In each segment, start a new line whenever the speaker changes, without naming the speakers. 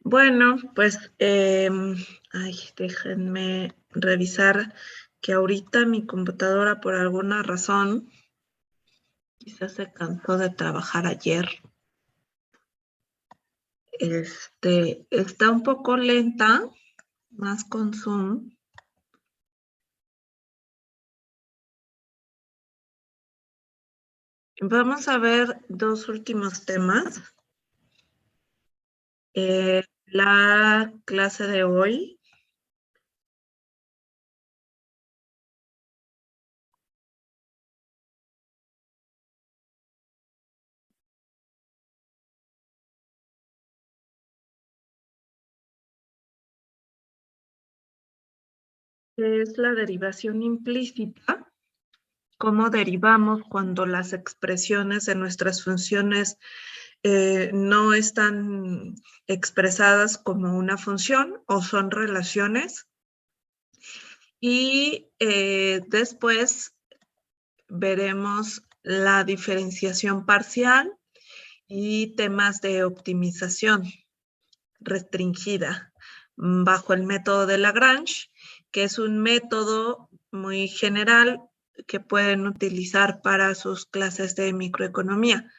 Bueno, pues, déjenme revisar que ahorita mi computadora por alguna razón, quizás se cansó de trabajar ayer. Está un poco lenta, más con Zoom. Vamos a ver dos últimos temas. La clase de hoy es la derivación implícita. Cómo derivamos cuando las expresiones de nuestras funciones no están expresadas como una función o son relaciones. Y después veremos la diferenciación parcial y temas de optimización restringida bajo el método de Lagrange, que es un método muy general que pueden utilizar para sus clases de microeconomía.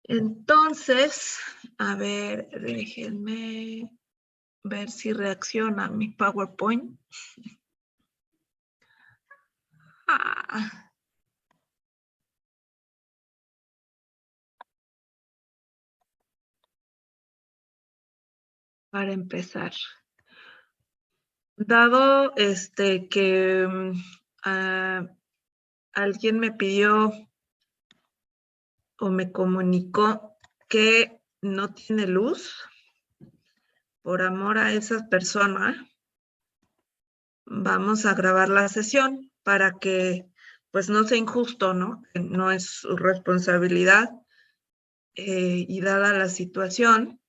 Entonces, a ver, déjenme ver si reacciona mi PowerPoint. Para empezar, dado que alguien me pidió o me comunicó que no tiene luz, por amor a esa persona, vamos a grabar la sesión para que pues no sea injusto, ¿no? No es su responsabilidad y dada la situación,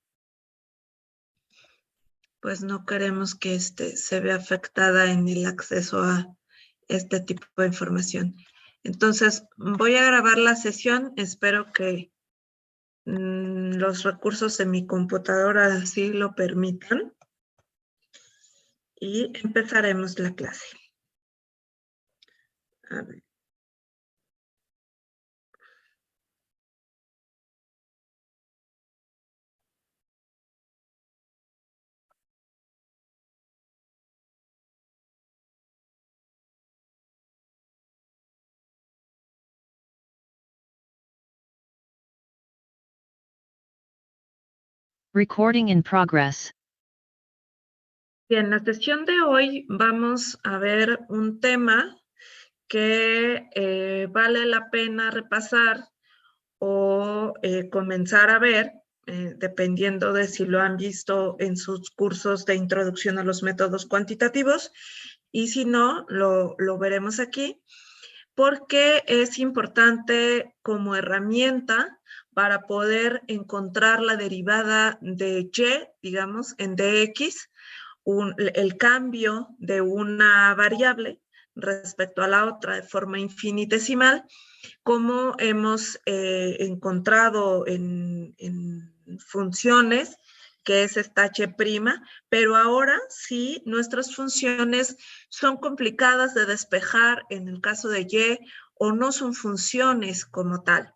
pues no queremos que se vea afectada en el acceso a este tipo de información. Entonces, voy a grabar la sesión, espero que los recursos de mi computadora así lo permitan y empezaremos la clase. A ver.
Recording in progress.
Bien, en la sesión de hoy vamos a ver un tema que vale la pena repasar o comenzar a ver, dependiendo de si lo han visto en sus cursos de introducción a los métodos cuantitativos, y si no, lo veremos aquí, porque es importante como herramienta para poder encontrar la derivada de y, digamos, en dx, el cambio de una variable respecto a la otra de forma infinitesimal, como hemos encontrado en funciones, que es esta h', pero ahora sí nuestras funciones son complicadas de despejar en el caso de y o no son funciones como tal.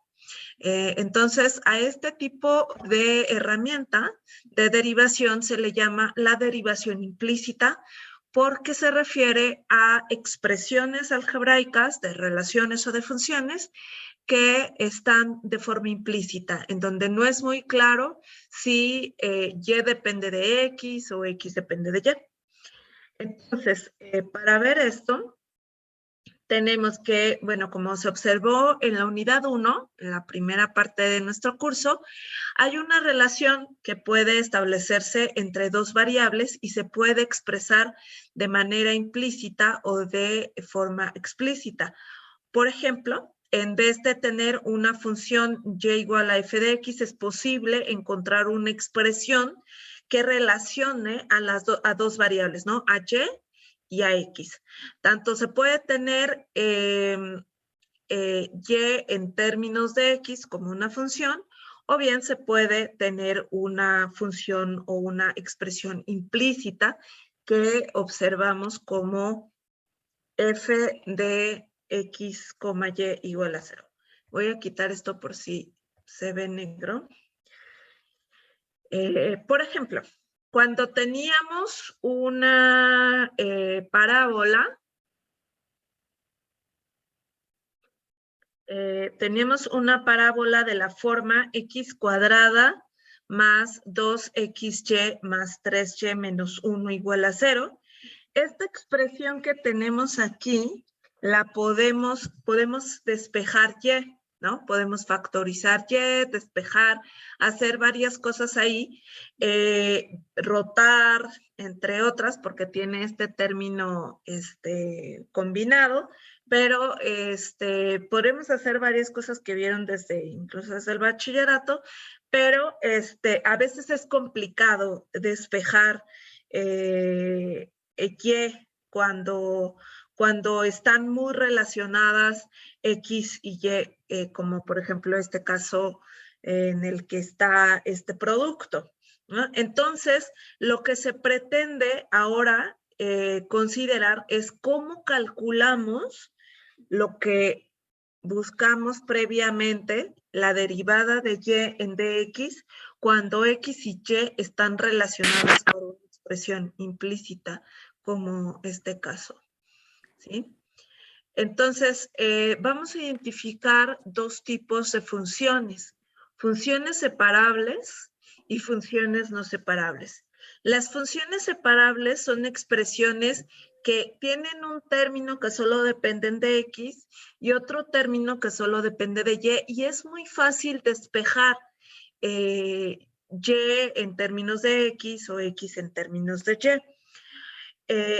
Entonces, a este tipo de herramienta de derivación se le llama la derivación implícita, porque se refiere a expresiones algebraicas de relaciones o de funciones que están de forma implícita, en donde no es muy claro si y depende de x o x depende de y. Entonces, para ver esto, tenemos que, bueno, como se observó en la unidad 1, en la primera parte de nuestro curso, hay una relación que puede establecerse entre dos variables y se puede expresar de manera implícita o de forma explícita. Por ejemplo, en vez de tener una función y igual a f de x, es posible encontrar una expresión que relacione a dos variables, ¿no? A y a x. Tanto se puede tener y en términos de x como una función, o bien se puede tener una función o una expresión implícita que observamos como f de x, y igual a 0. Voy a quitar esto por si se ve negro. Por ejemplo, cuando teníamos una parábola, teníamos una parábola de la forma x cuadrada más 2xy más 3y menos 1 igual a 0. Esta expresión que tenemos aquí la podemos despejar y, ¿no? Podemos factorizar y, despejar, hacer varias cosas ahí, rotar, entre otras, porque tiene este término combinado, pero podemos hacer varias cosas que vieron incluso desde el bachillerato, pero a veces es complicado despejar y cuando están muy relacionadas X y Y, como por ejemplo este caso en el que está este producto, ¿no? Entonces, lo que se pretende ahora considerar es cómo calculamos lo que buscamos previamente, la derivada de y en dx, cuando x y y están relacionadas por una expresión implícita, como este caso, ¿sí? Entonces, vamos a identificar dos tipos de funciones: funciones separables y funciones no separables. Las funciones separables son expresiones que tienen un término que solo dependen de x y otro término que solo depende de y es muy fácil despejar y en términos de x o x en términos de y.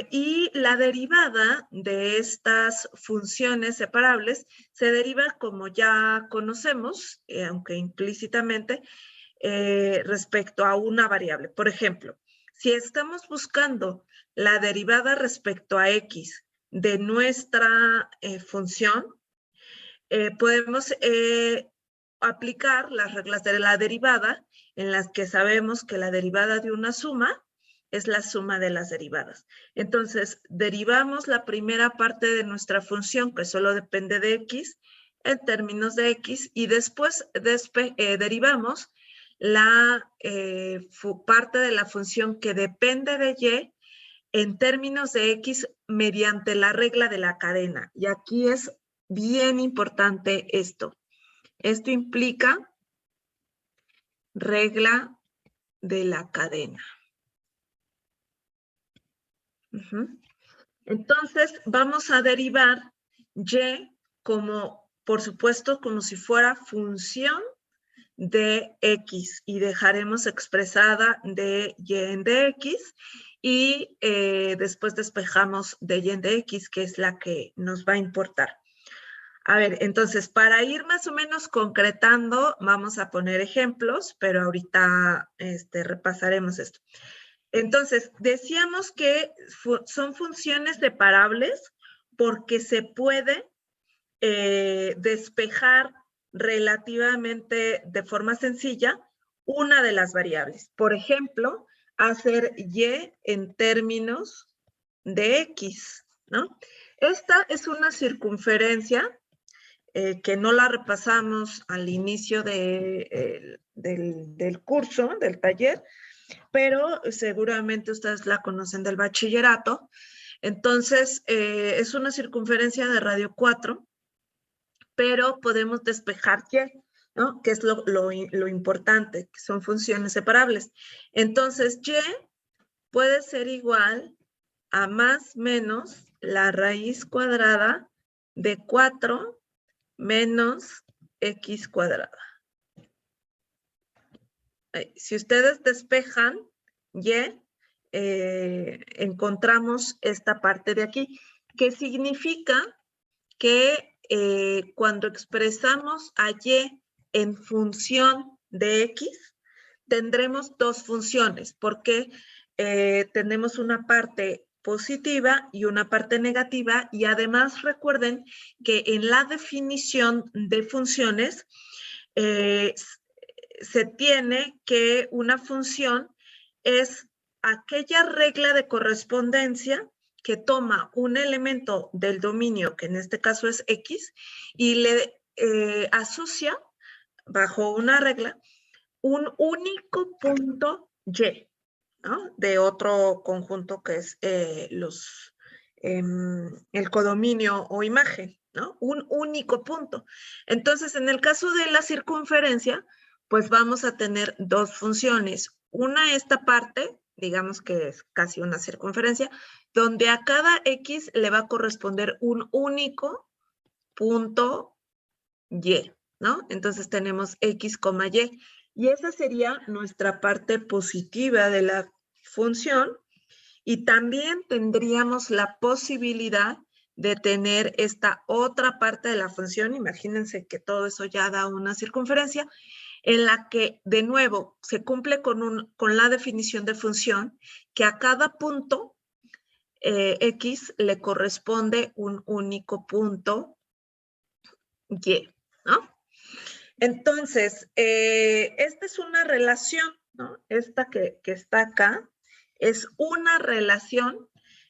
Y la derivada de estas funciones separables se deriva, como ya conocemos, aunque implícitamente, respecto a una variable. Por ejemplo, si estamos buscando la derivada respecto a x de nuestra función, podemos aplicar las reglas de la derivada, en las que sabemos que la derivada de una suma es la suma de las derivadas. Entonces, derivamos la primera parte de nuestra función, que solo depende de x, en términos de x, y después derivamos la parte de la función que depende de y en términos de x mediante la regla de la cadena. Y aquí es bien importante esto. Esto implica regla de la cadena. Entonces, vamos a derivar y como, por supuesto, como si fuera función de x, y dejaremos expresada de y en dx, y después despejamos de y en dx, que es la que nos va a importar. A ver, entonces, para ir más o menos concretando, vamos a poner ejemplos, pero ahorita repasaremos esto. Entonces, decíamos que son funciones separables porque se puede despejar relativamente de forma sencilla una de las variables. Por ejemplo, hacer y en términos de x, ¿no? Esta es una circunferencia que no la repasamos al inicio del curso, del taller, pero seguramente ustedes la conocen del bachillerato. Entonces, es una circunferencia de radio 4, pero podemos despejar y, ¿no? Que es lo importante, que son funciones separables. Entonces, y puede ser igual a más menos la raíz cuadrada de 4 menos x cuadrada. Si ustedes despejan y, encontramos esta parte de aquí, que significa que cuando expresamos a y en función de x, tendremos dos funciones, porque tenemos una parte positiva y una parte negativa, y además recuerden que en la definición de funciones se tiene que una función es aquella regla de correspondencia que toma un elemento del dominio, que en este caso es X, y le asocia bajo una regla un único punto Y, ¿no? De otro conjunto que es el codominio o imagen, ¿no? Un único punto. Entonces, en el caso de la circunferencia, pues vamos a tener dos funciones. Una, esta parte, digamos que es casi una circunferencia, donde a cada X le va a corresponder un único punto Y, ¿no? Entonces tenemos X, Y. Y esa sería nuestra parte positiva de la función. Y también tendríamos la posibilidad de tener esta otra parte de la función. Imagínense que todo eso ya da una circunferencia en la que, de nuevo, se cumple con la definición de función, que a cada punto X le corresponde un único punto Y, ¿no? Entonces, esta es una relación, ¿no? Esta que está acá es una relación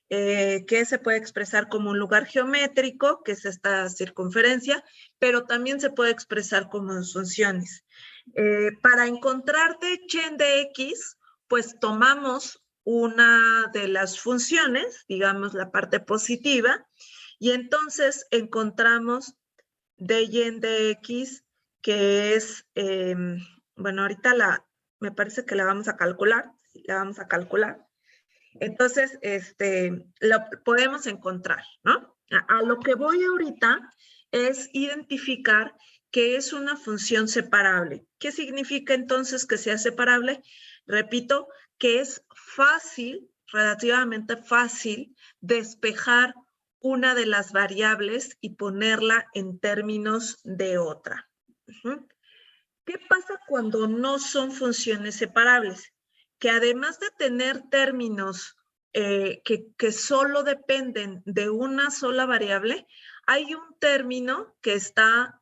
que se puede expresar como un lugar geométrico, que es esta circunferencia, pero también se puede expresar como funciones. Para encontrar y de X, pues tomamos una de las funciones, digamos la parte positiva, y entonces encontramos y de X, que es, bueno, ahorita me parece que la vamos a calcular, Entonces, lo podemos encontrar, ¿no? A lo que voy ahorita es identificar que es una función separable. ¿Qué significa entonces que sea separable? Repito, que es fácil, relativamente fácil, despejar una de las variables y ponerla en términos de otra. ¿Qué pasa cuando no son funciones separables? Que además de tener términos que solo dependen de una sola variable, hay un término que está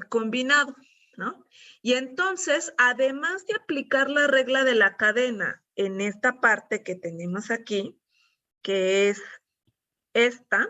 combinado, ¿no? Y entonces, además de aplicar la regla de la cadena en esta parte que tenemos aquí, que es esta,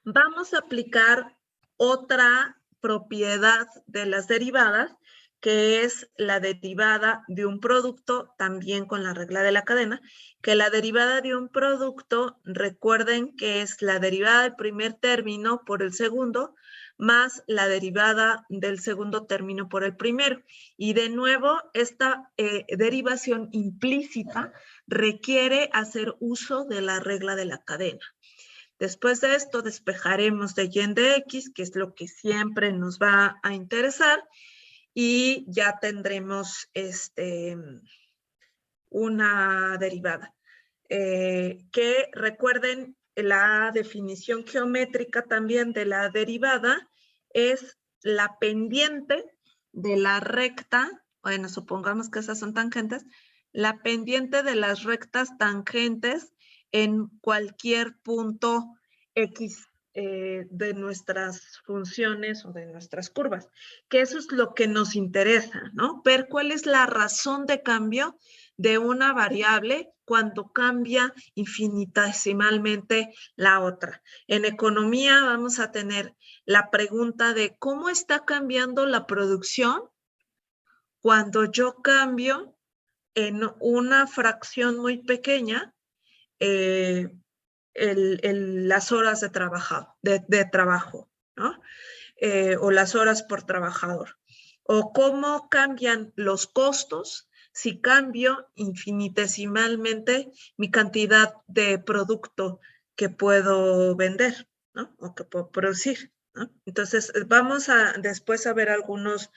vamos a aplicar otra propiedad de las derivadas, que es la derivada de un producto, también con la regla de la cadena, que la derivada de un producto, recuerden que es la derivada del primer término por el segundo, más la derivada del segundo término por el primero. Y de nuevo, esta derivación implícita requiere hacer uso de la regla de la cadena. Después de esto despejaremos de y de X, que es lo que siempre nos va a interesar, y ya tendremos una derivada. Que recuerden, la definición geométrica también de la derivada es la pendiente de la recta, bueno, supongamos que esas son tangentes, la pendiente de las rectas tangentes en cualquier punto X de nuestras funciones o de nuestras curvas, que eso es lo que nos interesa, ¿no? Ver cuál es la razón de cambio de una variable cuando cambia infinitesimalmente la otra. En economía vamos a tener la pregunta de cómo está cambiando la producción cuando yo cambio en una fracción muy pequeña las horas de trabajo, ¿no? O las horas por trabajador. O cómo cambian los costos si cambio infinitesimalmente mi cantidad de producto que puedo vender, ¿no? O que puedo producir, ¿no? Entonces, vamos a después a ver algunos,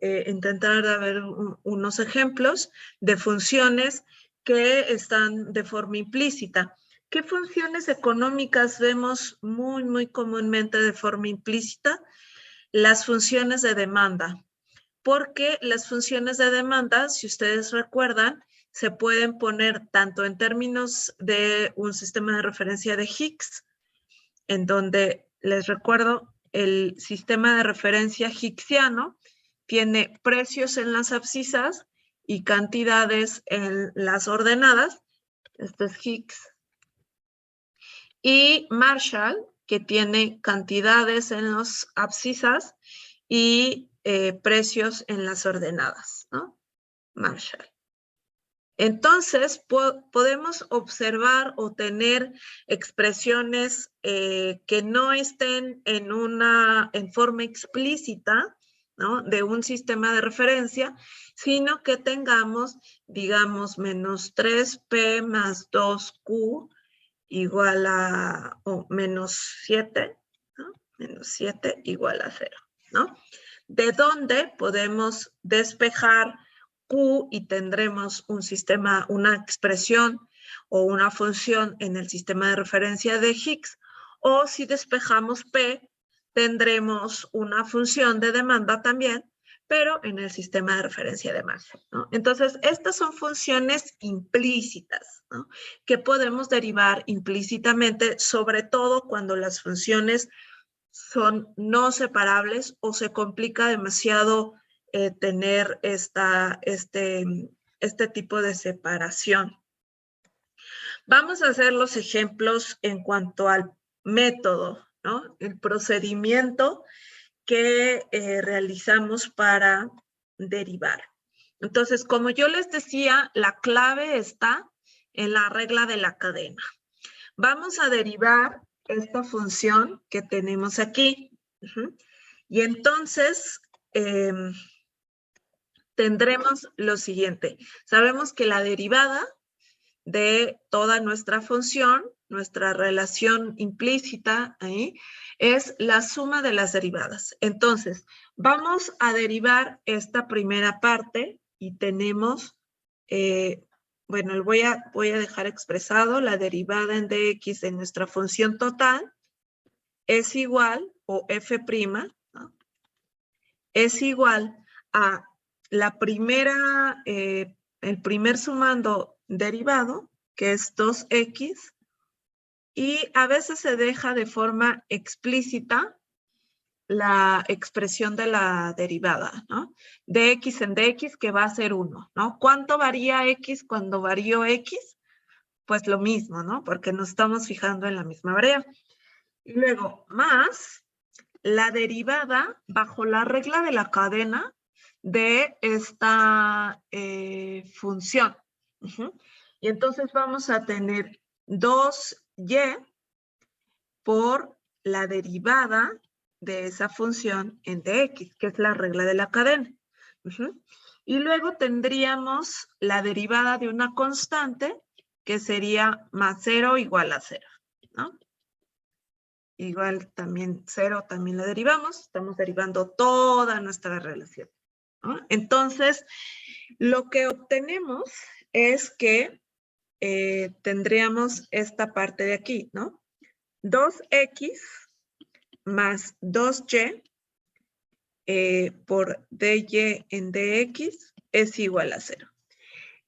intentar ver unos ejemplos de funciones que están de forma implícita. ¿Qué funciones económicas vemos muy, muy comúnmente de forma implícita? Las funciones de demanda, porque las funciones de demanda, si ustedes recuerdan, se pueden poner tanto en términos de un sistema de referencia de Higgs, en donde les recuerdo el sistema de referencia higsiano, tiene precios en las abscisas y cantidades en las ordenadas. Este es Higgs. Y Marshall, que tiene cantidades en las abscisas y precios en las ordenadas, ¿no? Marshall. Entonces, podemos observar o tener expresiones que no estén en forma explícita, ¿no? De un sistema de referencia, sino que tengamos, digamos, menos 3p más 2q igual a, o menos 7, ¿no? Menos 7 igual a 0, ¿no? De donde podemos despejar Q y tendremos un sistema, una expresión o una función en el sistema de referencia de Higgs, o si despejamos P, tendremos una función de demanda también, pero en el sistema de referencia de Maxwell, ¿no? Entonces, estas son funciones implícitas, ¿no? Que podemos derivar implícitamente, sobre todo cuando las funciones son no separables o se complica demasiado tener este tipo de separación. Vamos a hacer los ejemplos en cuanto al método, ¿no? El procedimiento que realizamos para derivar. Entonces, como yo les decía, la clave está en la regla de la cadena. Vamos a derivar esta función que tenemos aquí. Y entonces tendremos lo siguiente. Sabemos que la derivada de toda nuestra función, nuestra relación implícita ahí, es la suma de las derivadas. Entonces, vamos a derivar esta primera parte y tenemos, bueno, voy a dejar expresado la derivada en dx de nuestra función total es igual, o f', ¿no? Es igual a la primera, el primer sumando derivado, que es 2x, y a veces se deja de forma explícita la expresión de la derivada, ¿no? Dx en dx, que va a ser 1, ¿no? ¿Cuánto varía x cuando varío x? Pues lo mismo, ¿no? Porque nos estamos fijando en la misma variable. Y luego, más la derivada bajo la regla de la cadena de esta función. Y entonces vamos a tener 2y por la derivada de esa función en dx, que es la regla de la cadena. Y luego tendríamos la derivada de una constante, que sería más 0 igual a 0, ¿no? Igual también 0 también la derivamos, estamos derivando toda nuestra relación, ¿no? Entonces, lo que obtenemos es que tendríamos esta parte de aquí, ¿no? 2x más 2y por dy en dx es igual a 0.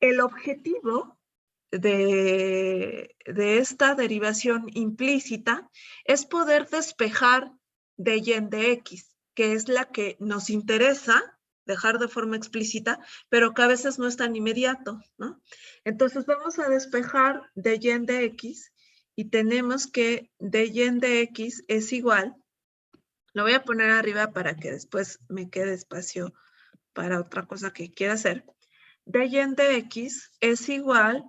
El objetivo de esta derivación implícita es poder despejar dy en dx, que es la que nos interesa dejar de forma explícita, pero que a veces no es tan inmediato, ¿no? Entonces vamos a despejar dy en dx y tenemos que dy en dx es igual, lo voy a poner arriba para que después me quede espacio para otra cosa que quiera hacer. Dy en dx es igual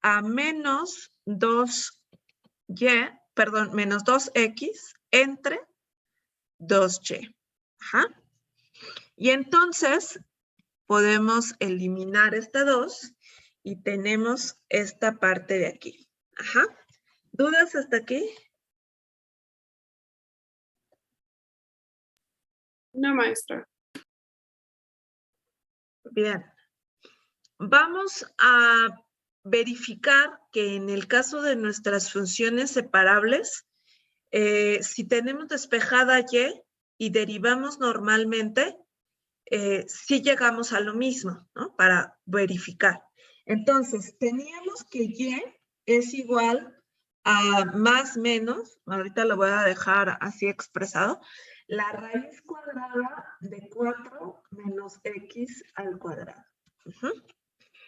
a menos 2y, perdón, menos 2x entre 2y. Ajá. Y entonces podemos eliminar esta 2 y tenemos esta parte de aquí. Ajá. ¿Dudas hasta aquí?
No, maestra.
Bien. Vamos a verificar que en el caso de nuestras funciones separables, si tenemos despejada y derivamos normalmente, sí llegamos a lo mismo, ¿no? Para verificar. Entonces, teníamos que y es igual a más menos, ahorita lo voy a dejar así expresado, la raíz cuadrada de 4 menos x al cuadrado.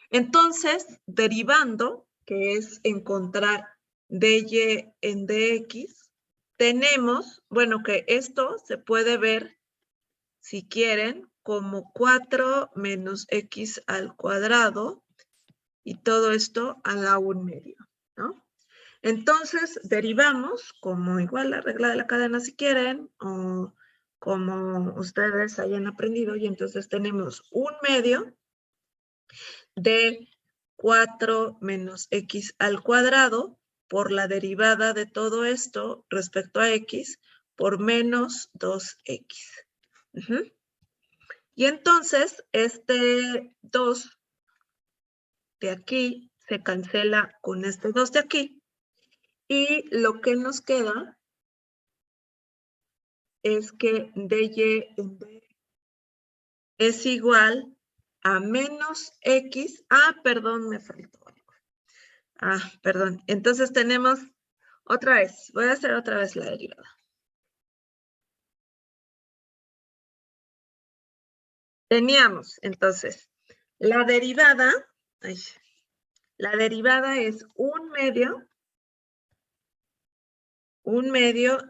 Entonces, derivando, que es encontrar dy en dx, tenemos, bueno, que esto se puede ver, si quieren, como 4 menos x al cuadrado, y todo esto a la 1/2, ¿no? Entonces, derivamos como igual la regla de la cadena si quieren, o como ustedes hayan aprendido, y entonces tenemos 1/2 de 4 menos x al cuadrado por la derivada de todo esto respecto a x por menos 2x. Y entonces, este 2 de aquí se cancela con este 2 de aquí, y lo que nos queda es que dy en d es igual a menos x. Perdón, me faltó algo. Perdón. Entonces tenemos otra vez. Voy a hacer otra vez la derivada. Teníamos, entonces, la derivada es 1/2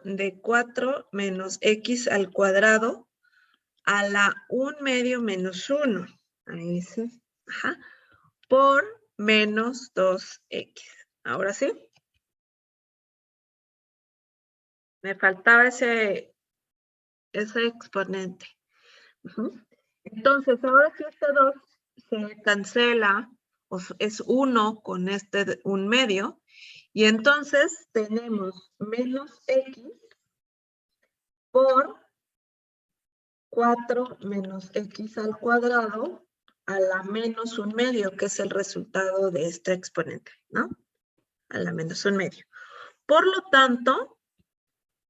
de 4 menos x al cuadrado a la 1/2 menos 1. Ahí sí. Por menos 2x. Ahora sí. Me faltaba ese exponente. Entonces, ahora sí este 2 se cancela, o es 1 con este 1/2, y entonces tenemos menos x por 4 menos x al cuadrado a la menos 1/2, que es el resultado de este exponente, ¿no? A la menos 1/2. Por lo tanto,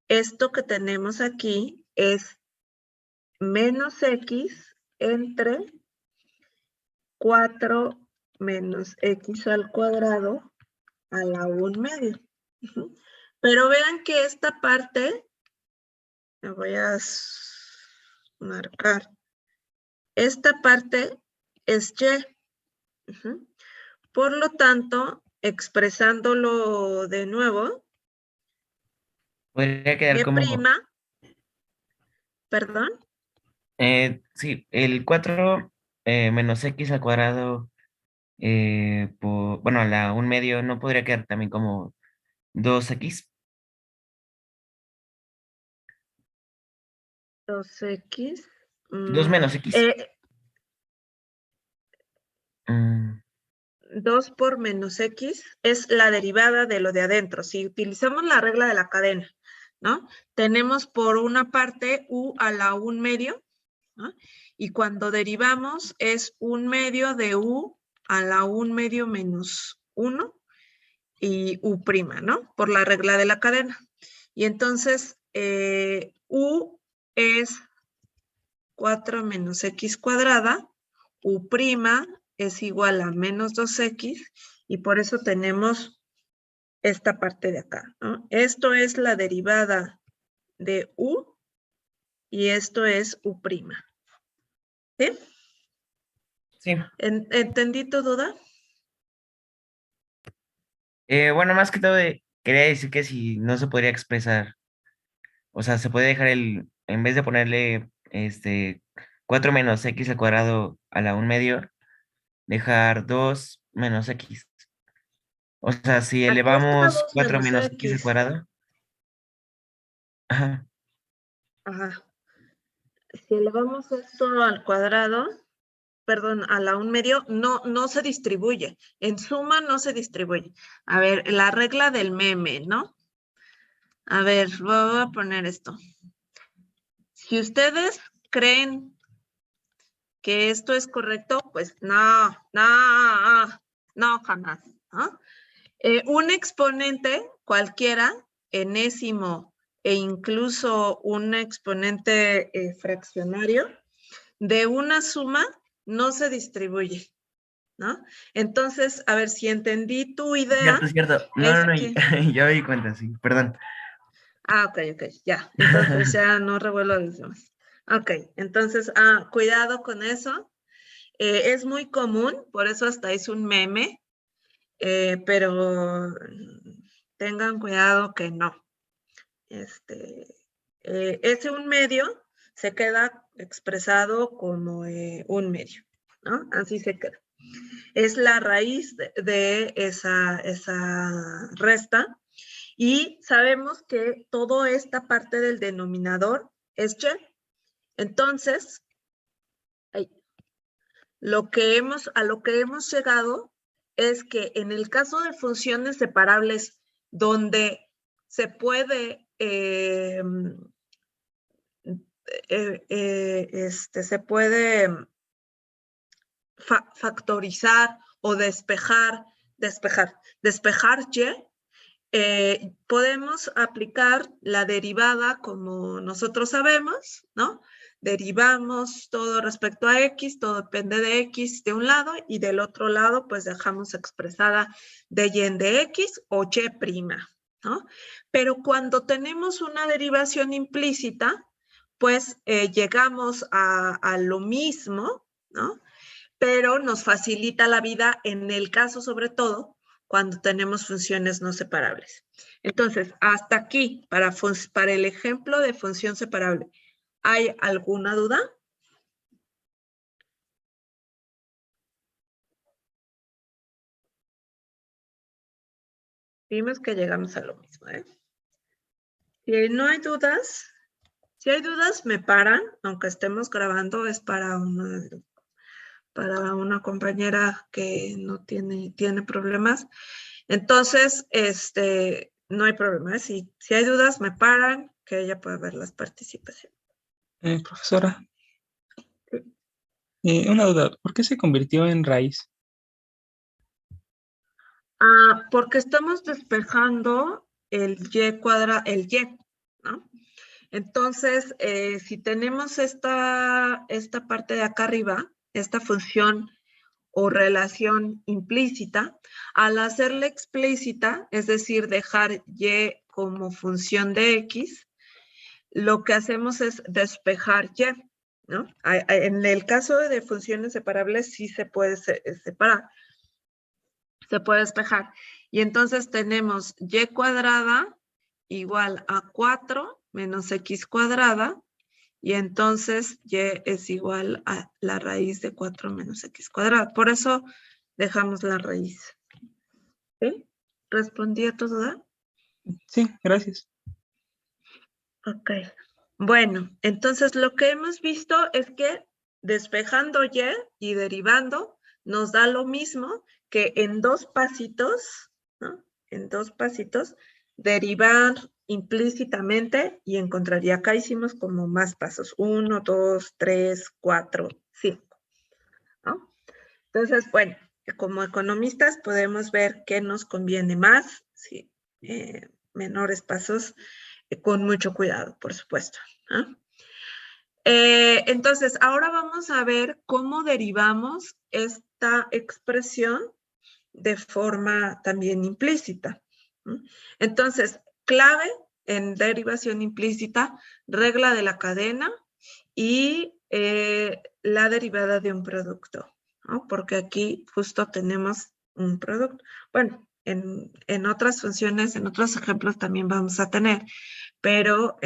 esto que tenemos aquí es menos x entre 4 menos x al cuadrado a la 1/2. Pero vean que esta parte, me voy a marcar, esta parte es y. Por lo tanto, expresándolo de nuevo,
Podría quedar como...
perdón.
Sí, el 4 menos x al cuadrado, bueno, a la 1/2 no podría quedar también como 2x.
2x.
2 menos x.
2 por menos x es la derivada de lo de adentro. Si utilizamos la regla de la cadena, ¿no? Tenemos por una parte u a la 1/2, ¿no? Y cuando derivamos es 1/2 de u a la 1/2 menos 1 y u', ¿no? Por la regla de la cadena. Y entonces u es 4 menos x cuadrada, u' es igual a menos 2x, y por eso tenemos esta parte de acá, ¿no? Esto es la derivada de u, y esto es u'. ¿Sí?
Sí.
¿Entendí tu duda?
Bueno, más que todo, quería decir que si no se podría expresar, o sea, se puede dejar en vez de ponerle 4 menos x al cuadrado a la 1/2, dejar 2 menos x. O sea, si
Aquí está
elevamos
2
4
menos
menos x al
x.
cuadrado. Ajá.
Ajá. Si elevamos esto al cuadrado, perdón, a la 1/2, no se distribuye. En suma no se distribuye. A ver, la regla del meme, ¿no? A ver, voy a poner esto. Si ustedes creen que esto es correcto, pues no, jamás, ¿no? Un exponente cualquiera, enésimo e incluso un exponente fraccionario, de una suma no se distribuye, ¿no? Entonces, a ver si entendí tu idea,
Cierto, cierto. No,
es
no, no,
que,
ya me di cuenta, sí, perdón.
Ok, ya. Entonces ya no revuelvo los demás. Ok, entonces, cuidado con eso. Es muy común, por eso hasta hice un meme, pero tengan cuidado que no. Ese un medio se queda expresado como un medio, ¿no? Así se queda. Es la raíz de esa resta y sabemos que toda esta parte del denominador es y. Entonces, a lo que hemos llegado es que en el caso de funciones separables donde se puede factorizar o despejar y, podemos aplicar la derivada como nosotros sabemos, ¿no? Derivamos todo respecto a x, todo depende de x de un lado y del otro lado pues dejamos expresada de y en de x o y', ¿no? Pero cuando tenemos una derivación implícita, pues llegamos a lo mismo, ¿no? Pero nos facilita la vida en el caso sobre todo cuando tenemos funciones no separables. Entonces, hasta aquí, para el ejemplo de función separable, ¿hay alguna duda? Vimos que llegamos a lo mismo, ¿eh? Si no hay dudas, me paran, aunque estemos grabando, es para una compañera que no tiene problemas. Entonces, no hay problema, ¿eh? Si hay dudas, me paran, que ella pueda ver las participaciones.
Profesora, una duda, ¿por qué se convirtió en raíz?
Porque estamos despejando el y, ¿no? Entonces, si tenemos esta parte de acá arriba, esta función o relación implícita, al hacerla explícita, es decir, dejar y como función de x, lo que hacemos es despejar y, ¿no? En el caso de funciones separables sí se puede separar, se puede despejar. Y entonces tenemos y cuadrada igual a 4 menos x cuadrada, y entonces y es igual a la raíz de 4 menos x cuadrada. Por eso dejamos la raíz. ¿Sí? ¿Respondí a tu duda?
Sí, gracias.
Ok. Bueno, entonces lo que hemos visto es que despejando y derivando nos da lo mismo que en 2 pasitos, ¿no? En 2 pasitos, derivar implícitamente y encontraría, acá hicimos como más pasos, 1, 2, 3, 4, 5, ¿no? Entonces, bueno, como economistas podemos ver qué nos conviene más, sí, menores pasos, con mucho cuidado, por supuesto, ¿no? Entonces, ahora vamos a ver cómo derivamos esta expresión de forma también implícita. Entonces, clave en derivación implícita, regla de la cadena y la derivada de un producto, ¿no? Porque aquí justo tenemos un producto. Bueno, en otras funciones, en otros ejemplos también vamos a tener, pero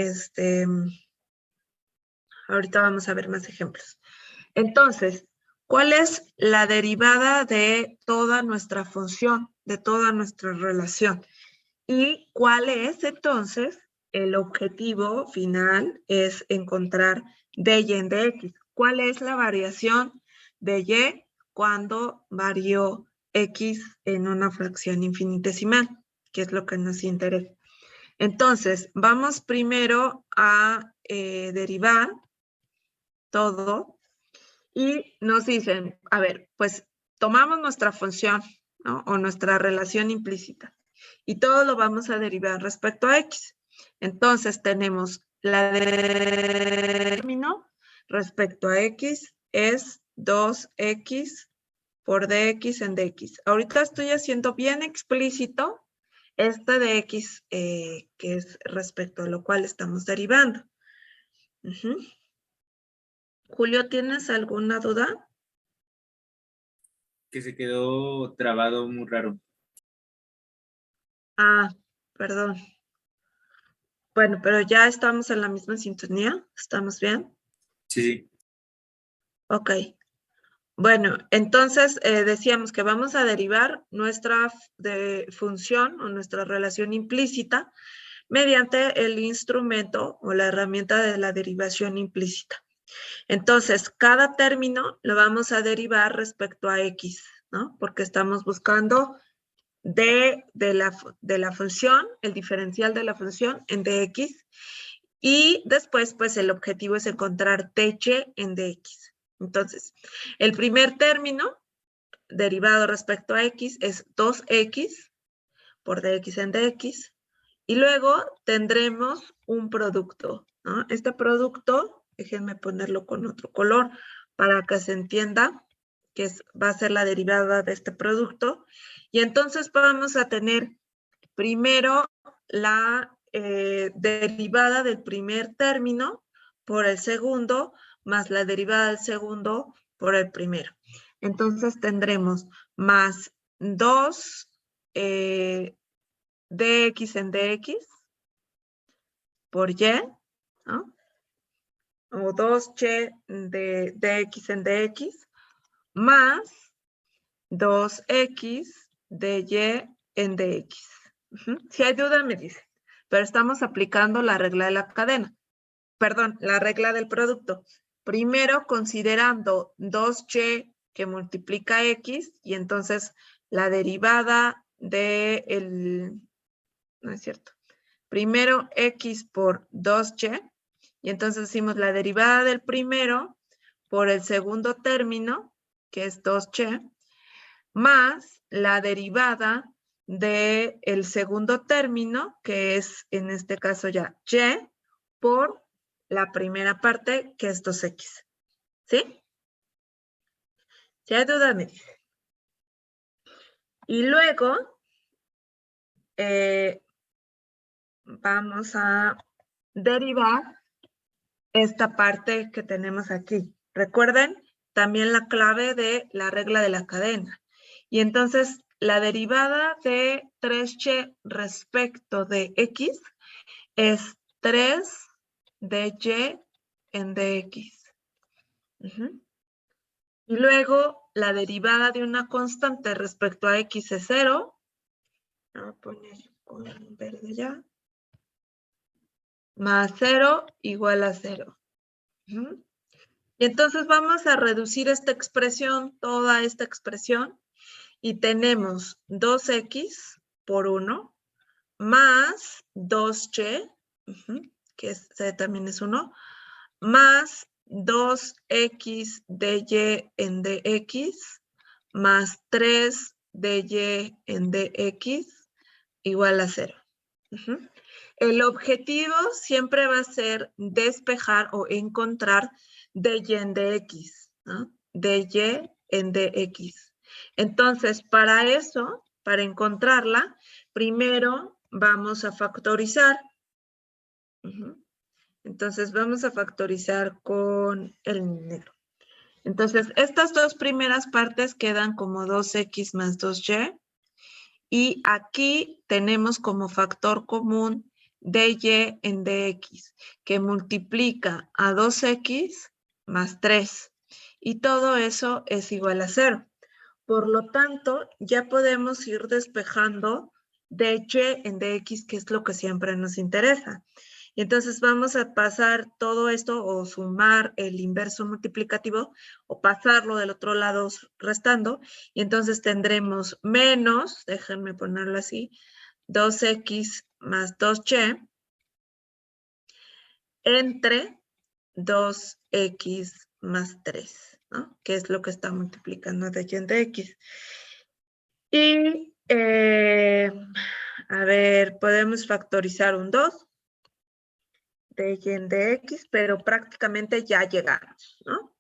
ahorita vamos a ver más ejemplos. Entonces, ¿cuál es la derivada de toda nuestra función, de toda nuestra relación? ¿Y cuál es entonces el objetivo final? Es encontrar de y en de x. ¿Cuál es la variación de y cuando varió x en una fracción infinitesimal? Que es lo que nos interesa. Entonces, vamos primero a derivar todo y nos dicen, a ver, pues tomamos nuestra función, ¿no? O nuestra relación implícita y todo lo vamos a derivar respecto a x. Entonces tenemos la término respecto a x es 2x por dx en dx. Ahorita estoy haciendo bien explícito esta de x, que es respecto a lo cual estamos derivando. Julio, ¿tienes alguna duda?
Que se quedó trabado muy raro.
Ah, perdón. Bueno, pero ya estamos en la misma sintonía. ¿Estamos bien?
Sí, sí.
Ok. Bueno, entonces decíamos que vamos a derivar nuestra función o nuestra relación implícita mediante el instrumento o la herramienta de la derivación implícita. Entonces, cada término lo vamos a derivar respecto a x, ¿no? Porque estamos buscando de la función, el diferencial de la función en dx, y después, pues, el objetivo es encontrar dy en dx. Entonces, el primer término derivado respecto a x es 2x por dx en dx, y luego tendremos un producto, ¿no? Este producto, déjenme ponerlo con otro color para que se entienda que va a ser la derivada de este producto. Y entonces vamos a tener primero la derivada del primer término por el segundo, más la derivada del segundo por el primero. Entonces tendremos más 2 dx en dx por y, ¿no? O 2y de dx en dx más 2x de y en dx. Si hay duda, me dice. Pero estamos aplicando la regla de la cadena. Perdón, la regla del producto. Primero considerando 2y que multiplica x, y entonces la derivada de no es cierto. Primero x por 2y, y entonces decimos la derivada del primero por el segundo término, que es 2y, más la derivada del segundo término, que es en este caso ya y, por la primera parte, que es 2x. ¿Sí? Si hay duda, me dice. Y luego vamos a derivar esta parte que tenemos aquí. Recuerden también la clave de la regla de la cadena. Y entonces la derivada de 3y respecto de x es 3 de y en dx. Y luego la derivada de una constante respecto a x es 0. Voy a poner con verde ya. Más 0 igual a 0. Y entonces vamos a reducir esta expresión, toda esta expresión, y tenemos 2x por 1 más 2y, que también es 1, más 2x de y en dx, más 3 de y en dx, igual a 0. El objetivo siempre va a ser despejar o encontrar dy en dx, ¿no? Dy en dx. Entonces, para eso, para encontrarla, primero vamos a factorizar. Entonces, vamos a factorizar con el negro. Entonces, estas dos primeras partes quedan como 2x más 2y. Y aquí tenemos como factor común dy en dx, que multiplica a 2x más 3. Y todo eso es igual a 0. Por lo tanto, ya podemos ir despejando dy en dx, que es lo que siempre nos interesa. Y entonces vamos a pasar todo esto o sumar el inverso multiplicativo o pasarlo del otro lado restando. Y entonces tendremos menos, déjenme ponerlo así, 2x más 2y entre 2x más 3, ¿no? Que es lo que está multiplicando dy en dx. Y, a ver, podemos factorizar un 2 de y en dx, pero prácticamente ya llegamos, ¿no?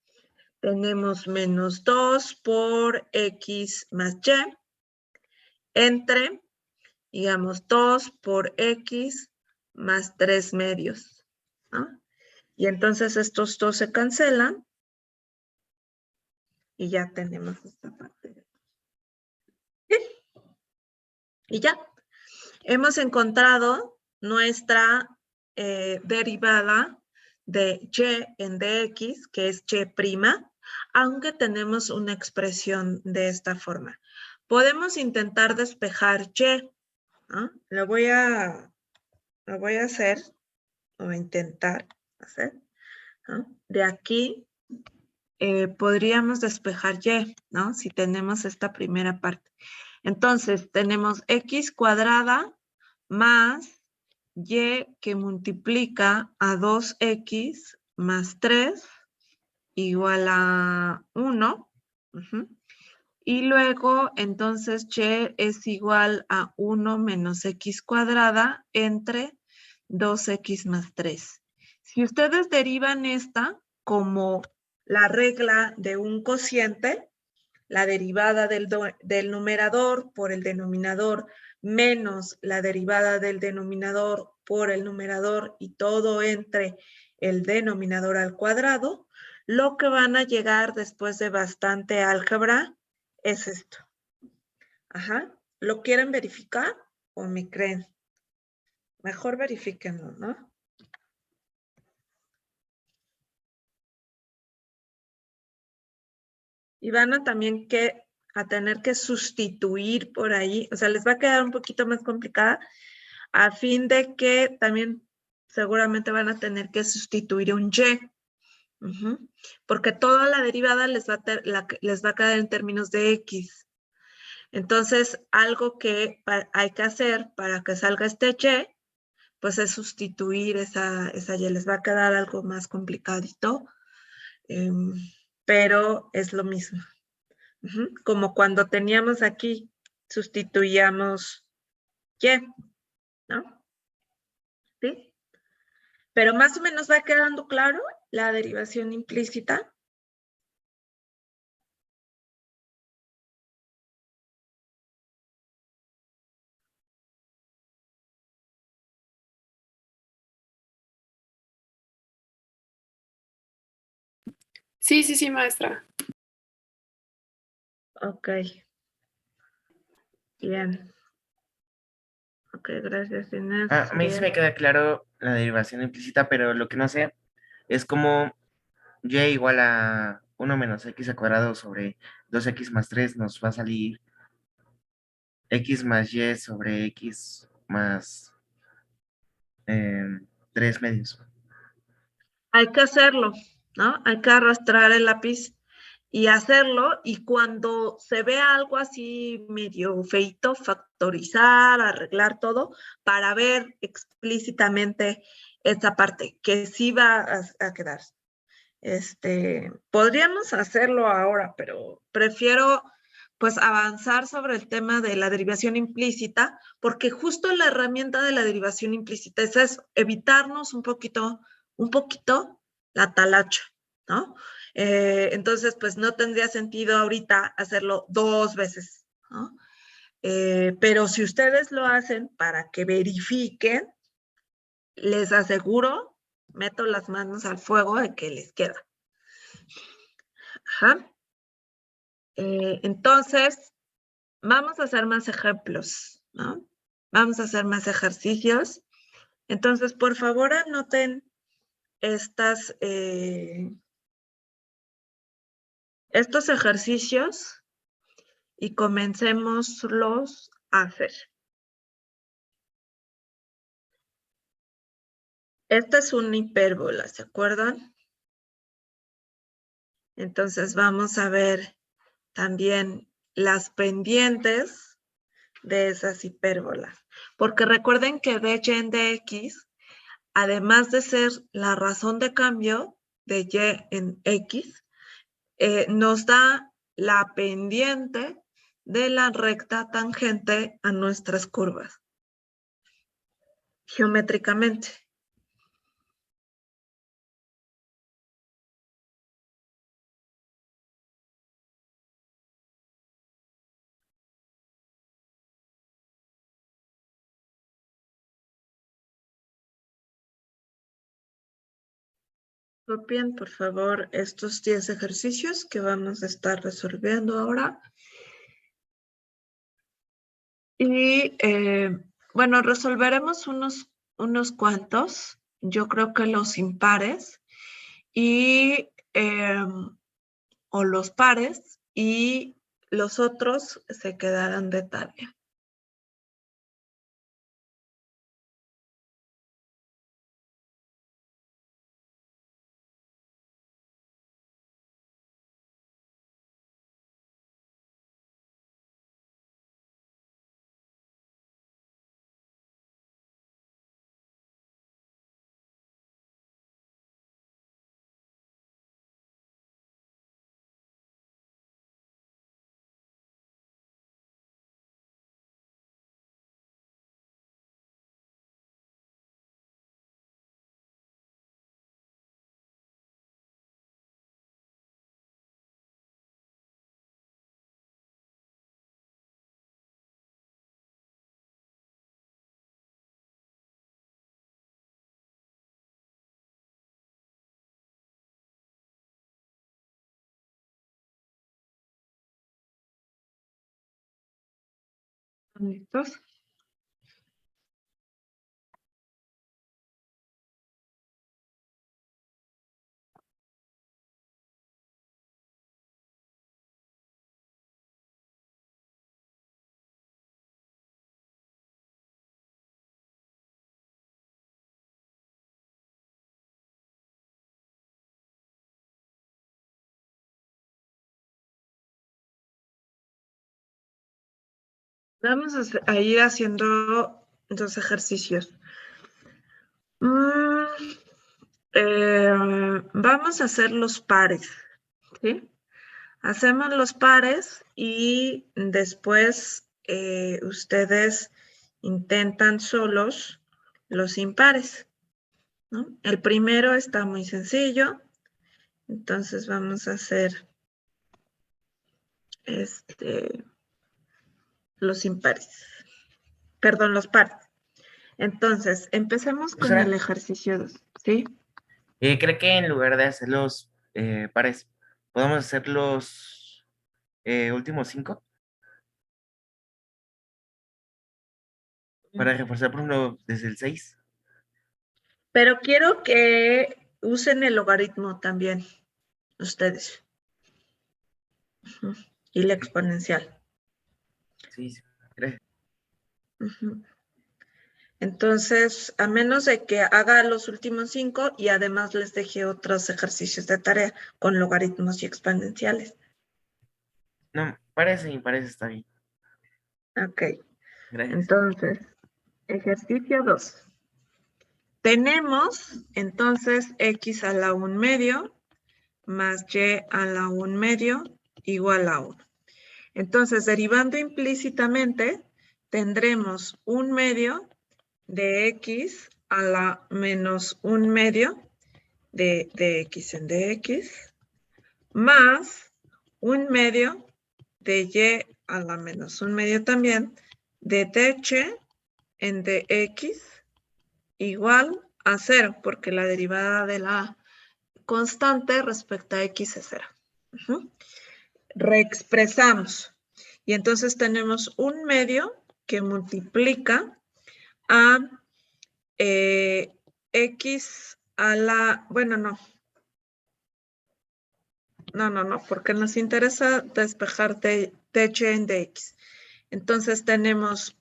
Tenemos menos 2 por x más y entre digamos 2 por x más 3 medios, ¿no? Y entonces estos dos se cancelan y ya tenemos esta parte. Y ya, hemos encontrado nuestra derivada de y en dx, que es y', aunque tenemos una expresión de esta forma. Podemos intentar despejar y, ¿no? Lo voy a hacer, o intentar hacer, ¿no? De aquí podríamos despejar y, ¿no? Si tenemos esta primera parte. Entonces, tenemos x cuadrada más y que multiplica a 2x más 3 igual a 1. Y luego, entonces, y es igual a 1 menos x cuadrada entre 2x más 3. Si ustedes derivan esta como la regla de un cociente, la derivada del numerador por el denominador menos la derivada del denominador por el numerador y todo entre el denominador al cuadrado, lo que van a llegar después de bastante álgebra es esto. Ajá. ¿Lo quieren verificar o me creen? Mejor verifíquenlo, ¿no? Y van a también a tener que sustituir por ahí, o sea, les va a quedar un poquito más complicada, a fin de que también seguramente van a tener que sustituir un y. Porque toda la derivada les va a quedar en términos de x. Entonces, algo que hay que hacer para que salga este y, pues es sustituir esa y. Les va a quedar algo más complicadito, pero es lo mismo. Como cuando teníamos aquí, sustituíamos y, ¿no? ¿Sí? Pero más o menos va quedando claro la derivación implícita.
Sí, sí, sí, maestra.
Ok. Bien. Ok, gracias, Inés.
A mí sí
Bien.
me queda claro la derivación implícita, pero lo que no sé es cómo y igual a 1 menos x al cuadrado sobre 2x más 3 nos va a salir x más y sobre x más 3 medios.
Hay que hacerlo, ¿no? Hay que arrastrar el lápiz y hacerlo, y cuando se vea algo así medio feito, factorizar, arreglar todo, para ver explícitamente esta parte, que sí va a quedar. Podríamos hacerlo ahora, pero prefiero pues avanzar sobre el tema de la derivación implícita, porque justo la herramienta de la derivación implícita es eso, evitarnos un poquito la talacha, ¿no? Entonces, pues no tendría sentido ahorita hacerlo 2 veces, ¿no? Pero si ustedes lo hacen para que verifiquen, les aseguro, meto las manos al fuego de que les queda. Ajá. Entonces, vamos a hacer más ejemplos, ¿no? Vamos a hacer más ejercicios. Entonces, por favor, anoten estos ejercicios y comencémoslos a hacer. Esta es una hipérbola, ¿se acuerdan? Entonces, vamos a ver también las pendientes de esas hipérbolas. Porque recuerden que d y en dx, además de ser la razón de cambio de y en x, nos da la pendiente de la recta tangente a nuestras curvas, geométricamente. Copien, por favor, estos 10 ejercicios que vamos a estar resolviendo ahora. Y bueno, resolveremos unos cuantos. Yo creo que los impares y o los pares, y los otros se quedarán de tarea. ¿Listos? Vamos a ir haciendo dos ejercicios. Vamos a hacer los pares, ¿sí? Hacemos los pares y después ustedes intentan solos los impares, ¿no? El primero está muy sencillo, entonces vamos a hacer los impares. Perdón, los pares. Entonces, empecemos con el ejercicio 2, ¿sí?
Creo que en lugar de hacer los pares, podemos hacer los últimos 5 para reforzar, por ejemplo, desde el 6.
Pero quiero que usen el logaritmo también, ustedes. Y la exponencial.
Sí, gracias.
Entonces, a menos de que haga los últimos 5 y además les deje otros ejercicios de tarea con logaritmos y exponenciales.
No, parece está bien.
Ok.
Gracias.
Entonces, ejercicio 2. Tenemos entonces x a la 1 medio más y a la 1 medio igual a 1. Entonces, derivando implícitamente, tendremos 1 medio de x a la menos 1 medio de x en dx, más 1 medio de y a la menos 1 medio también de dh en dx igual a 0, porque la derivada de la constante respecto a x es 0. Reexpresamos. Y entonces tenemos 1 medio que multiplica a x a la... Bueno, no, porque nos interesa despejar th en dx. Entonces tenemos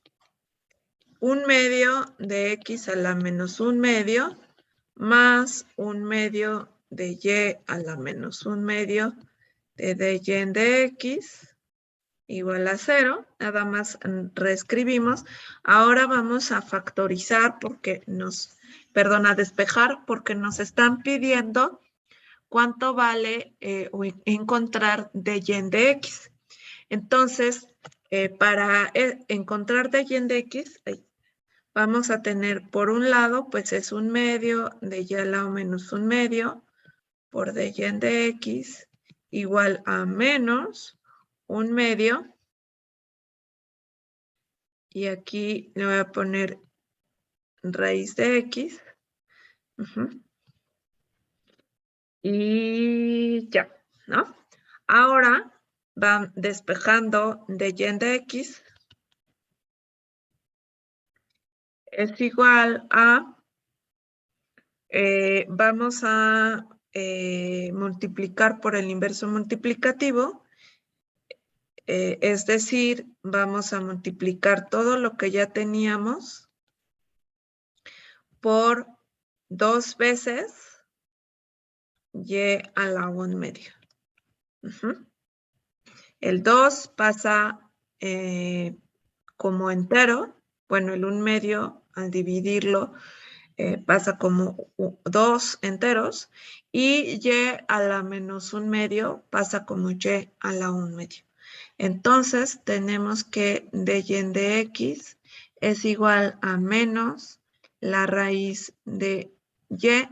1 medio de x a la menos 1 medio más 1 medio de y a la menos 1 medio de dy en dx igual a 0. Nada más reescribimos. Ahora vamos a factorizar porque a despejar porque nos están pidiendo cuánto vale o encontrar dy en dx. Entonces, para encontrar dy en dx, vamos a tener por un lado, pues es 1 medio de y a la menos 1 medio por dy en dx igual a menos 1 medio. Y aquí le voy a poner raíz de x. Y ya, ¿no? Ahora van despejando de y en de x es igual a, vamos a multiplicar por el inverso multiplicativo, es decir, vamos a multiplicar todo lo que ya teníamos por 2 veces y a la 1/2. El 2 pasa como entero, bueno, el 1/2 al dividirlo pasa como 2 enteros y y a la menos 1/2 pasa como y a la 1/2. Entonces tenemos que de y en de x es igual a menos la raíz de y,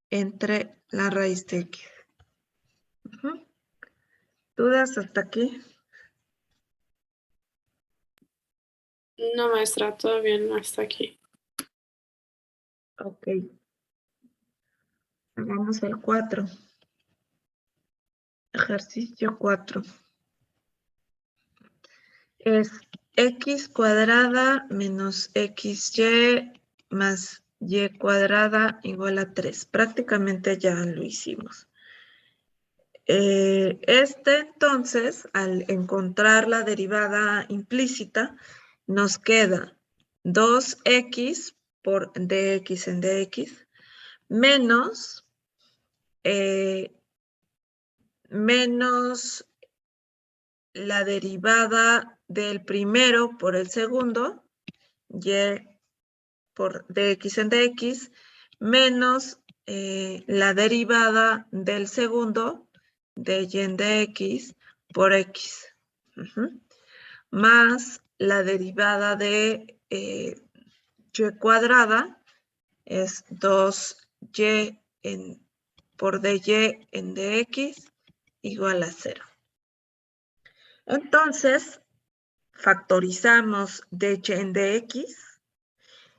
entre la raíz de x. ¿Dudas hasta aquí?
No, maestra, todo bien hasta aquí.
Ok. Vamos al 4. Ejercicio 4. Es x cuadrada menos xy más y cuadrada igual a 3. Prácticamente ya lo hicimos. Entonces, al encontrar la derivada implícita, nos queda 2x por dx en dx menos la derivada del primero por el segundo, y por dx en dx, menos la derivada del segundo, de y en dx, por x. Más la derivada de y cuadrada es 2y por dy en dx igual a 0. Entonces, factorizamos dy en dx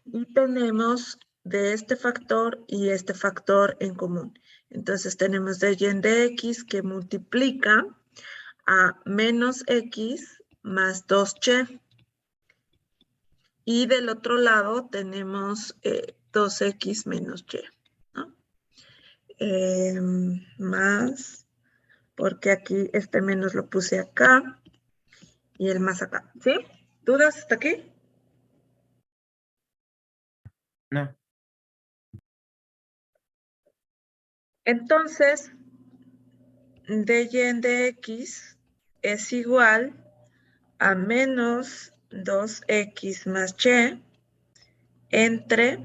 y tenemos de este factor y este factor en común. Entonces tenemos dy en dx que multiplica a menos x más 2y. Y del otro lado tenemos 2x menos y, ¿no? Más, porque aquí este menos lo puse acá y el más acá, ¿sí? ¿Dudas hasta aquí?
No.
Entonces, dy en dx es igual a menos 2x más y entre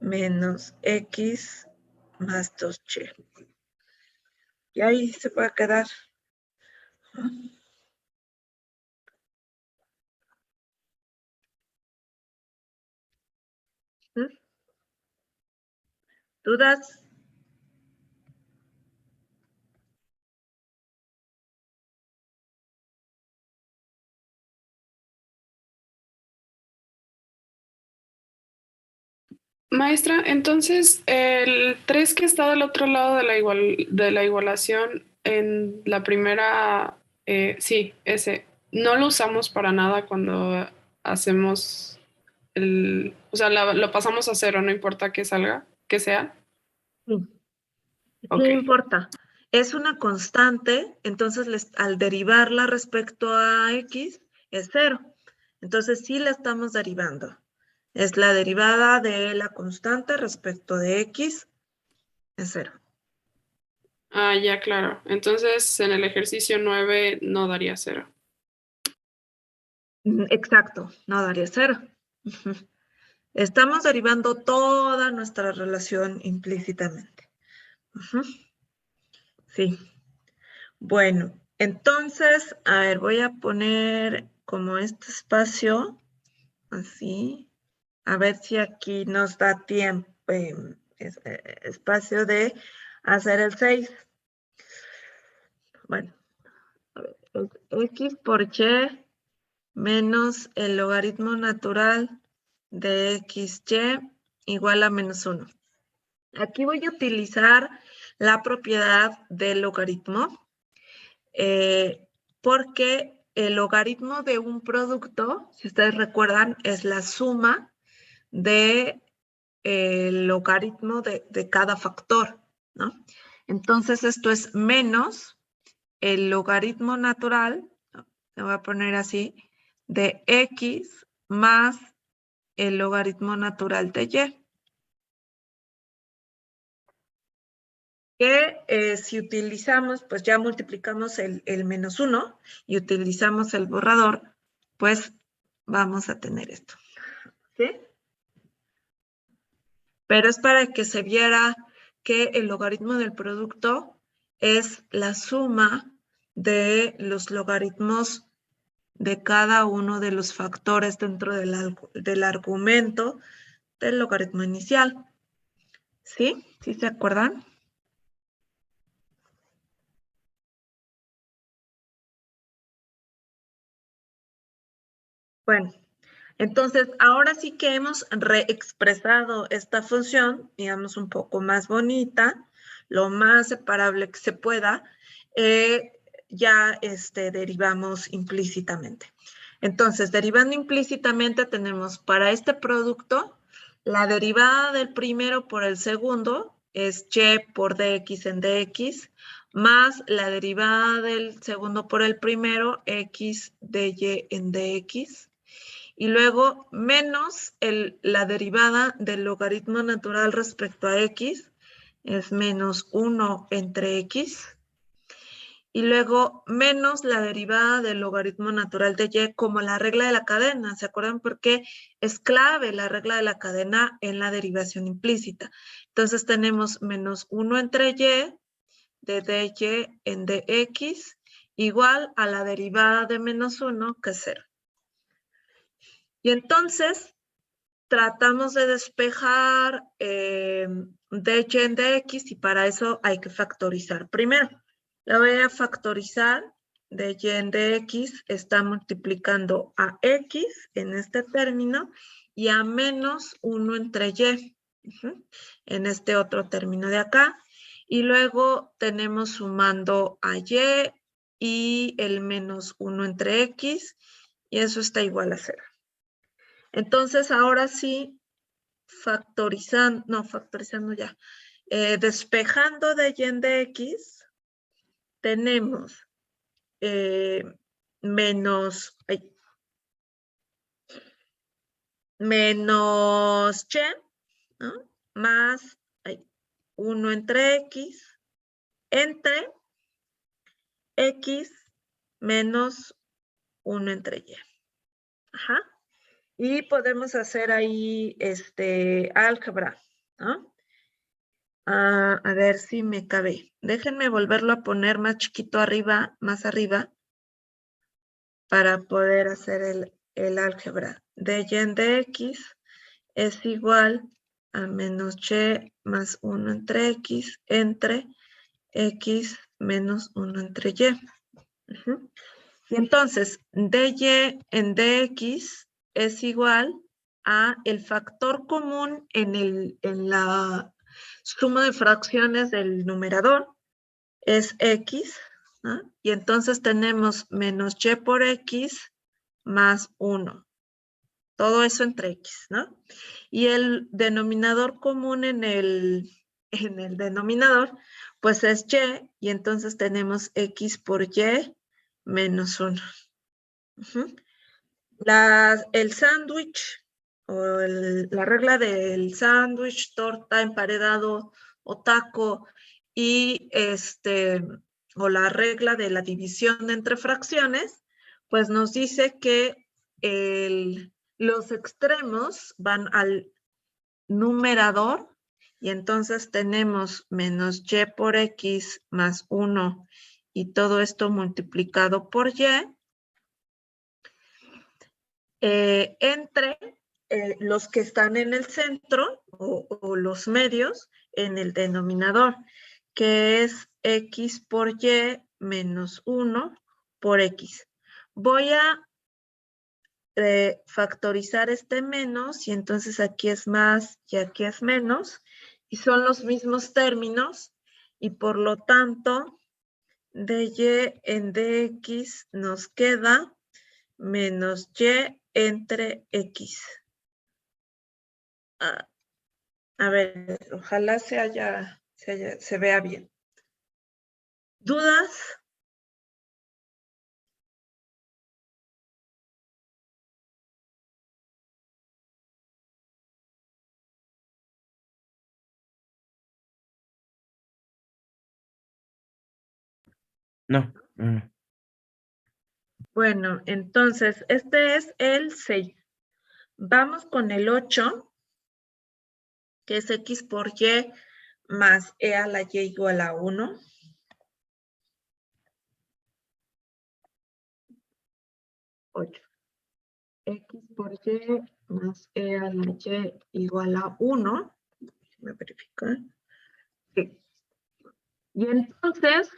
menos x más 2y. Y ahí se puede quedar. ¿Dudas?
Maestra, entonces el 3 que está del otro lado de la igualación en la primera, sí, ese, no lo usamos para nada cuando hacemos o sea, lo pasamos a 0, no importa que salga, que sea.
Sí.
Ok.
Sí importa. Es una constante, entonces al derivarla respecto a x es 0. Entonces sí la estamos derivando. Es la derivada de la constante respecto de x es 0.
Ah, ya, claro. Entonces en el ejercicio 9 no daría 0.
Exacto, no daría 0. Estamos derivando toda nuestra relación implícitamente. Sí. Bueno, entonces, a ver, voy a poner como este espacio, así, a ver si aquí nos da tiempo, espacio de hacer el 6. Bueno, a ver, x por y menos el logaritmo natural de xy igual a menos 1. Aquí voy a utilizar la propiedad del logaritmo porque el logaritmo de un producto, si ustedes recuerdan, es la suma del logaritmo de cada factor, ¿no? Entonces, esto es menos el logaritmo natural, lo voy a poner así, de x más el logaritmo natural de y. Que si utilizamos, pues ya multiplicamos el menos 1 y utilizamos el borrador, pues vamos a tener esto. ¿Sí? Pero es para que se viera que el logaritmo del producto es la suma de los logaritmos de cada uno de los factores dentro del argumento del logaritmo inicial. ¿Sí? ¿Sí se acuerdan? Bueno, entonces ahora sí que hemos reexpresado esta función, digamos un poco más bonita, lo más separable que se pueda, ya derivamos implícitamente. Entonces, derivando implícitamente tenemos para este producto, la derivada del primero por el segundo es y por dx en dx, más la derivada del segundo por el primero, x de y en dx, y luego menos la derivada del logaritmo natural respecto a x, es menos 1 entre x, y luego menos la derivada del logaritmo natural de y como la regla de la cadena. ¿Se acuerdan por qué? Es clave la regla de la cadena en la derivación implícita. Entonces tenemos menos 1 entre y de dy en dx igual a la derivada de menos 1, que es 0. Y entonces tratamos de despejar dy en dx y para eso hay que factorizar primero. La voy a factorizar. De y en dx está multiplicando a x en este término y a menos 1 entre y en este otro término de acá. Y luego tenemos sumando a y el menos 1 entre x y eso está igual a 0. Entonces ahora sí, despejando de y en dx, tenemos menos y, ¿no? Más 1 entre x menos 1 entre y. Ajá. Y podemos hacer ahí álgebra, ¿no? A ver si me cabe. Déjenme volverlo a poner más chiquito arriba, más arriba, para poder hacer el álgebra. De y en dx es igual a menos y más 1 entre x menos 1 entre y. Y entonces, dy en dx es igual a el factor común en la suma de fracciones del numerador, es x, ¿no? Y entonces tenemos menos y por x más 1. Todo eso entre x, ¿no? Y el denominador común en el denominador, pues es y entonces tenemos x por y menos 1. El sándwich o la regla del sándwich, torta, emparedado o taco y o la regla de la división entre fracciones, pues nos dice que los extremos van al numerador y entonces tenemos menos y por x más 1 y todo esto multiplicado por y entre los que están en el centro o los medios en el denominador, que es x por y menos 1 por x. Voy a factorizar este menos y entonces aquí es más y aquí es menos y son los mismos términos, y por lo tanto, dy en dx nos queda menos y entre x. A ver, ojalá se vea bien. ¿Dudas?
No, no.
Bueno, entonces, este es el 6. Vamos con el 8, que es x por y más e a la y igual a 1. X por y más e a la y igual a 1. Déjame verificar. Sí. Y entonces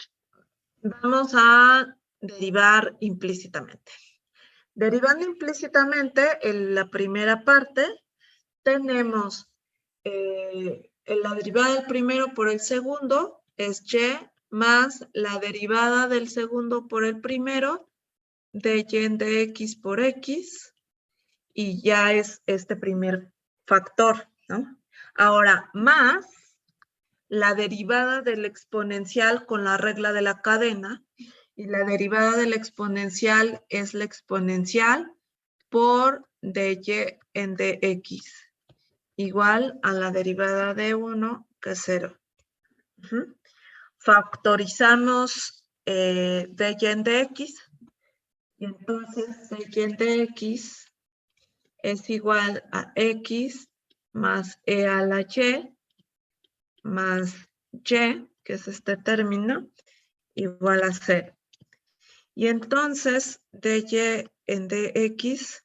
vamos a derivar implícitamente. Derivando implícitamente en la primera parte, tenemos la derivada del primero por el segundo es y más la derivada del segundo por el primero de y en dx por x, y ya es este primer factor, ¿no? Ahora, más la derivada del exponencial con la regla de la cadena, y la derivada del exponencial es la exponencial por dy en dx, igual a la derivada de 1, que es 0. Factorizamos dy en dx, y entonces dy en dx es igual a x más e a la y más y, que es este término, igual a 0. Y entonces dy en dx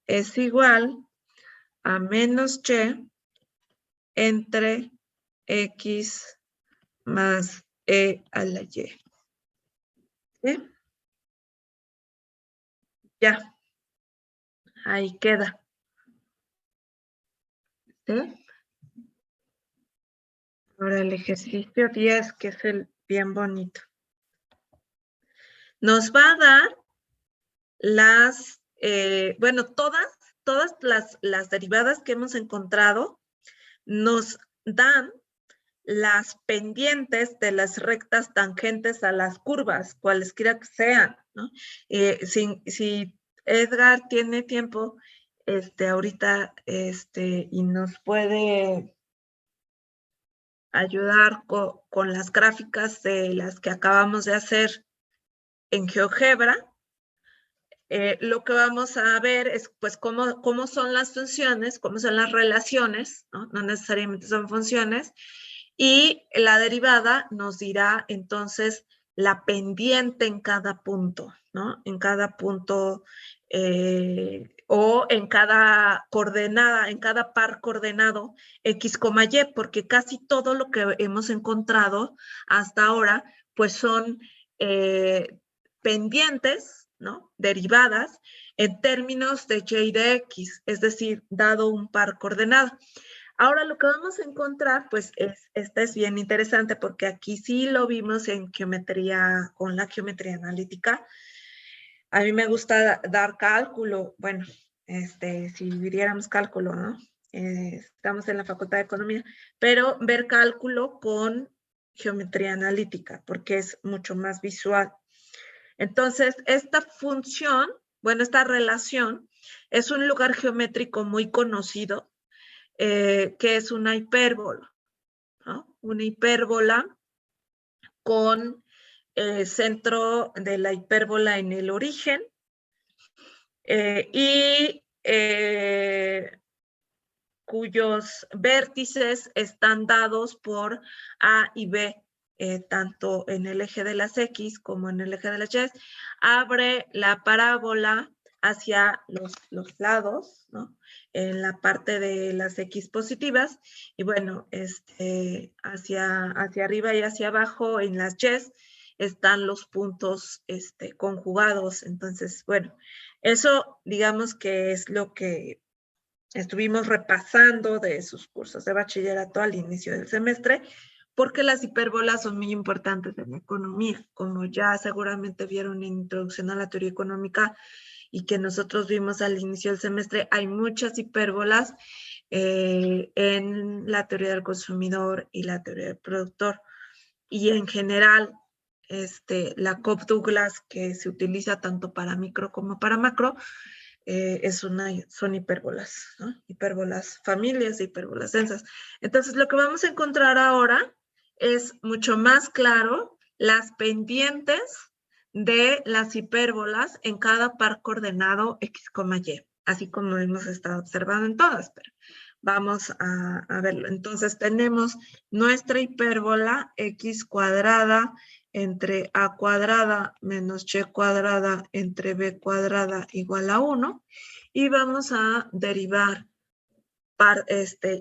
es igual a menos y entre x más e a la y. ¿Sí? Ya, ahí queda. ¿Sí? Ahora el ejercicio 10, que es el bien bonito. Nos va a dar las, todas las derivadas que hemos encontrado nos dan las pendientes de las rectas tangentes a las curvas, cualesquiera que sean, ¿no? Si Edgar tiene tiempo, ahorita, y nos puede ayudar con las gráficas de las que acabamos de hacer en GeoGebra, lo que vamos a ver es pues cómo son las funciones, cómo son las relaciones, ¿no? No necesariamente son funciones, y la derivada nos dirá entonces la pendiente en cada punto, ¿no? En cada punto o en cada coordenada, en cada par coordenado x, y, porque casi todo lo que hemos encontrado hasta ahora pues son pendientes, ¿no? Derivadas en términos de y de x, es decir, dado un par coordenado. Ahora lo que vamos a encontrar, pues esta es bien interesante porque aquí sí lo vimos en geometría, con la geometría analítica. A mí me gusta dar cálculo, bueno, si diéramos cálculo, ¿no? Estamos en la Facultad de Economía, pero ver cálculo con geometría analítica porque es mucho más visual. Entonces, esta función, bueno, esta relación es un lugar geométrico muy conocido, que es una hipérbola, ¿no? Una hipérbola con centro de la hipérbola en el origen y cuyos vértices están dados por A y B, tanto en el eje de las X como en el eje de las Y. Abre la parábola hacia los lados, ¿no? En la parte de las X positivas, y bueno, hacia arriba y hacia abajo en las Y están los puntos conjugados. Entonces, bueno, eso digamos que es lo que estuvimos repasando de sus cursos de bachillerato al inicio del semestre, porque las hipérbolas son muy importantes en la economía, como ya seguramente vieron en Introducción a la Teoría Económica y que nosotros vimos al inicio del semestre, hay muchas hipérbolas en la teoría del consumidor y la teoría del productor. Y en general, la Cobb-Douglas, que se utiliza tanto para micro como para macro, son hipérbolas, ¿no? Hipérbolas familias, hipérbolas densas. Entonces, lo que vamos a encontrar ahora es mucho más claro las pendientes de las hipérbolas en cada par coordenado x, y, así como hemos estado observando en todas, pero vamos a verlo. Entonces, tenemos nuestra hipérbola x cuadrada entre a cuadrada menos y cuadrada entre b cuadrada igual a 1, y vamos a derivar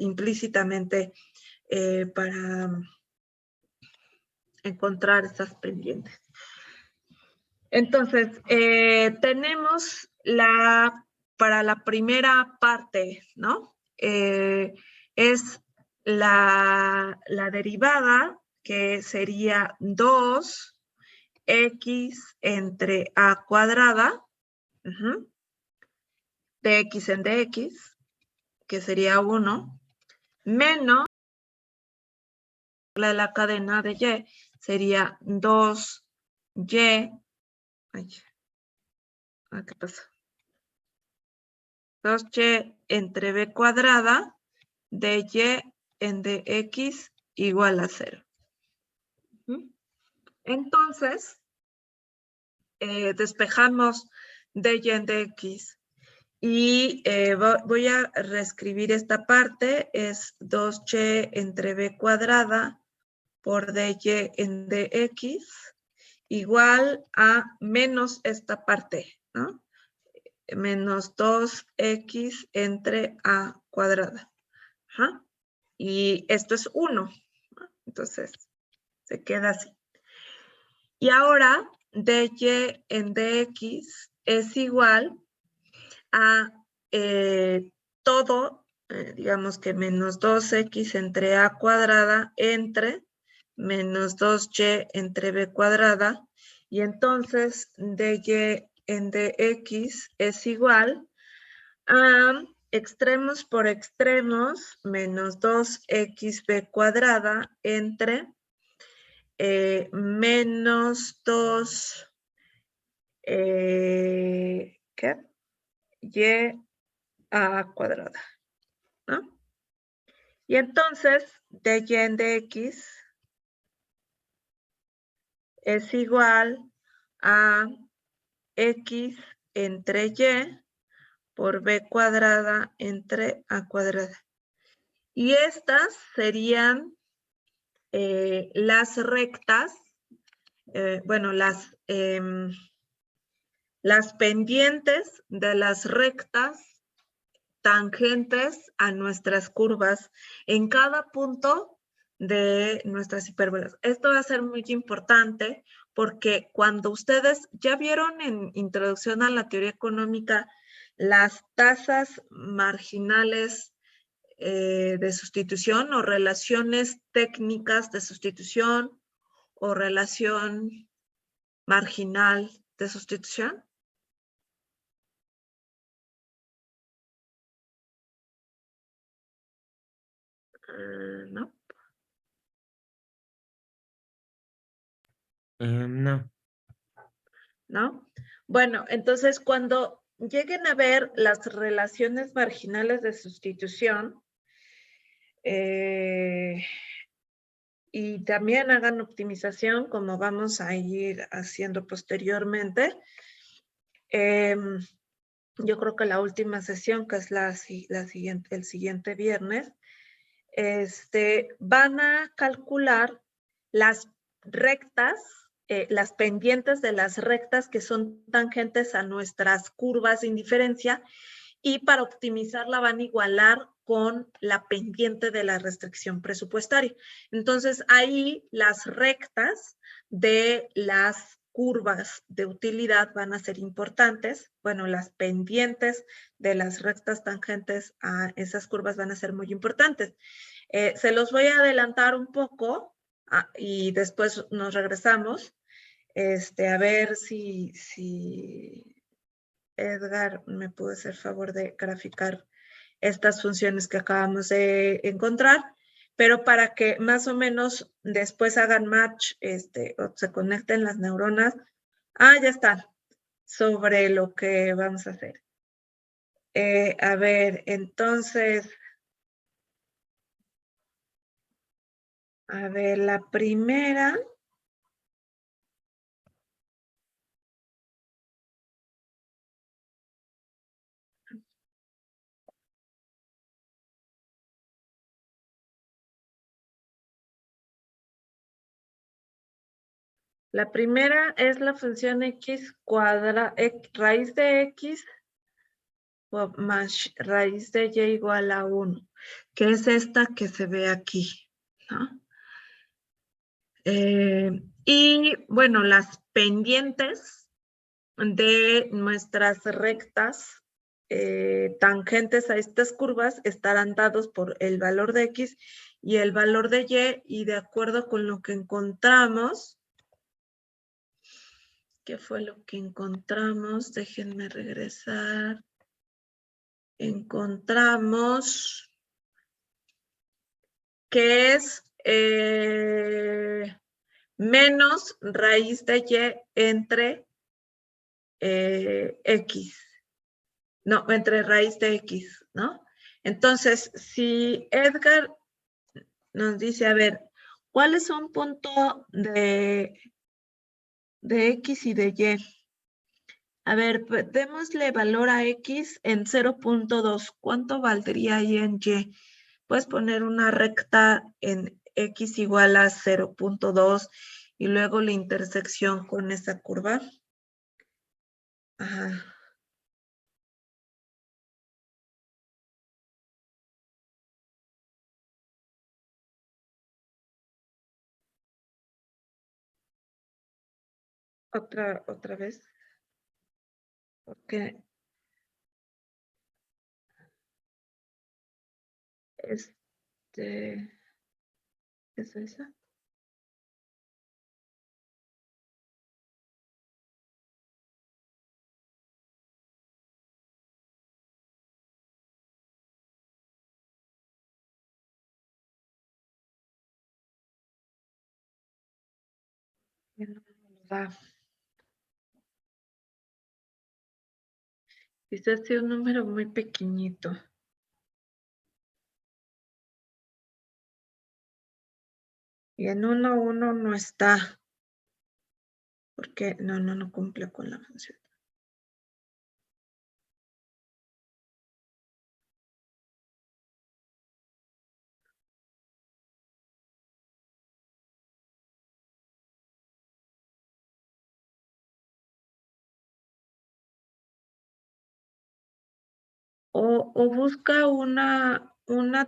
implícitamente para encontrar estas pendientes. Entonces, tenemos para la primera parte, ¿no? Es la derivada, que sería 2x entre a cuadrada, dx en dx, que sería 1, menos la de la cadena de y, sería 2y, ¿qué pasa? 2y entre b cuadrada de y en dx igual a 0. Entonces, despejamos dy en dx y voy a reescribir esta parte. Es 2y entre b cuadrada por dy en dx igual a menos esta parte, ¿no? Menos 2x entre a cuadrada. Ajá. Y esto es 1. Entonces, se queda así. Y ahora, dy en dx es igual a todo, digamos que menos 2x entre a cuadrada entre menos 2y entre b cuadrada. Y entonces, dy en dx es igual a extremos por extremos menos 2xb cuadrada entre menos 2 ¿qué? Y a cuadrada, ¿no? Y entonces, dy en dx es igual a x entre y por b cuadrada entre a cuadrada. Y estas serían las rectas, las pendientes de las rectas tangentes a nuestras curvas en cada punto de nuestras hipérbolas. Esto va a ser muy importante porque cuando ustedes ya vieron en Introducción a la Teoría Económica las tasas marginales de sustitución o relaciones técnicas de sustitución o relación marginal de sustitución. ¿No?
No.
¿No? Bueno, entonces cuando lleguen a ver las relaciones marginales de sustitución y también hagan optimización, como vamos a ir haciendo posteriormente, yo creo que la última sesión, que es el siguiente viernes, van a calcular las rectas, las pendientes de las rectas que son tangentes a nuestras curvas de indiferencia, y para optimizarla van a igualar con la pendiente de la restricción presupuestaria. Entonces, ahí las rectas de las curvas de utilidad van a ser importantes. Bueno, las pendientes de las rectas tangentes a esas curvas van a ser muy importantes. Se los voy a adelantar un poco y después nos regresamos. A ver si Edgar me puede hacer favor de graficar estas funciones que acabamos de encontrar, pero para que más o menos después hagan match, o se conecten las neuronas. Ya están, sobre lo que vamos a hacer. A ver, entonces, a ver, la primera. La primera es la función x cuadrada, raíz de x más raíz de y igual a 1, que es esta que se ve aquí, ¿no? Y bueno, las pendientes de nuestras rectas tangentes a estas curvas estarán dados por el valor de x y el valor de y de acuerdo con lo que encontramos. ¿Qué fue lo que encontramos? Déjenme regresar. Encontramos que es menos raíz de y entre x. No, entre raíz de x, ¿no? Entonces, si Edgar nos dice, a ver, ¿cuál es un punto de x y de y? A ver, démosle valor a x en 0.2. ¿Cuánto valdría ahí en y? Puedes poner una recta en x igual a 0.2 y luego la intersección con esa curva. Ajá. Otra vez. Porque ¿es esa? Ya no me lo da. Quizás sea un número muy pequeñito. Y en 1, no está. Porque no cumple con la función. O busca una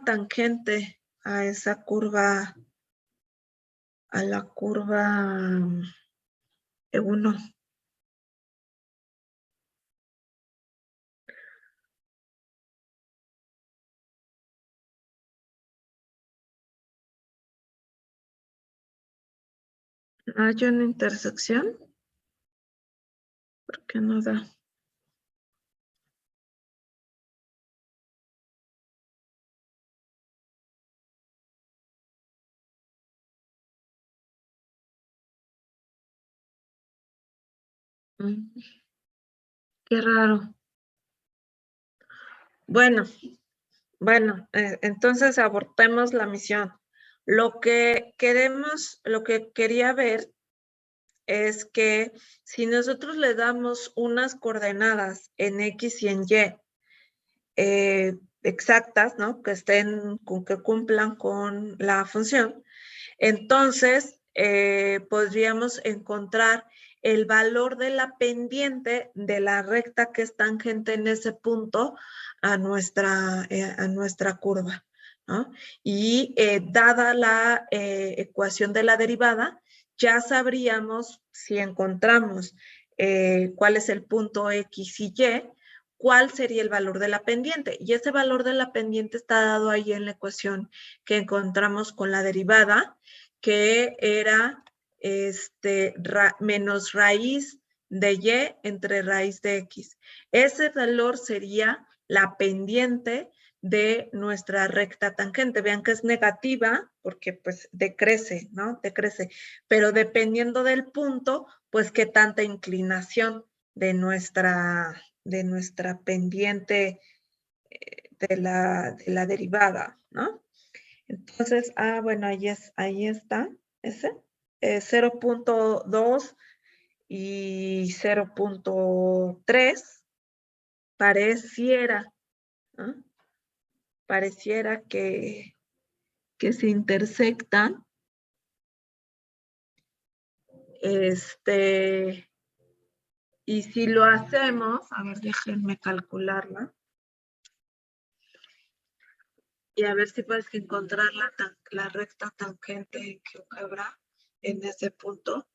tangente a esa curva, a la curva 1. ¿Hay una intersección? ¿Por qué no da? Qué raro. Bueno, entonces abortemos la misión. Lo que quería ver es que si nosotros le damos unas coordenadas en X y en Y exactas, ¿no? Que cumplan con la función, entonces podríamos encontrar el valor de la pendiente de la recta que es tangente en ese punto a nuestra curva, ¿no? Y dada la ecuación de la derivada, ya sabríamos si encontramos cuál es el punto X y Y, cuál sería el valor de la pendiente. Y ese valor de la pendiente está dado ahí en la ecuación que encontramos con la derivada, que era menos raíz de Y entre raíz de X. Ese valor sería la pendiente de nuestra recta tangente. Vean que es negativa porque pues decrece, ¿no? Decrece. Pero dependiendo del punto, pues qué tanta inclinación de nuestra pendiente de la derivada, ¿no? Entonces, bueno, ahí está ese. 0.2 y 0.3 pareciera, ¿no? Pareciera que se intersectan. Y si lo hacemos, a ver, déjenme calcularla. Y a ver si puedes encontrar la recta tangente que habrá en ese punto.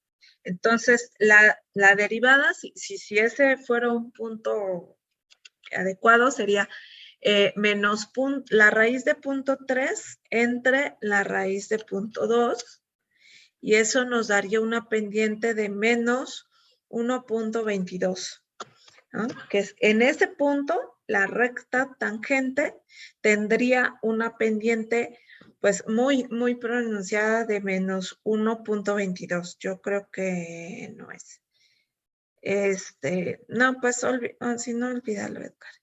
Entonces, la derivada, si ese fuera un punto adecuado, sería menos la raíz de punto 3 entre la raíz de punto 2, y eso nos daría una pendiente de menos 1.22, ¿no? Que es, en ese punto, la recta tangente tendría una pendiente pues muy, muy pronunciada de menos 1.22. Yo creo que no es. No, pues si no, olvídalo, Edgar.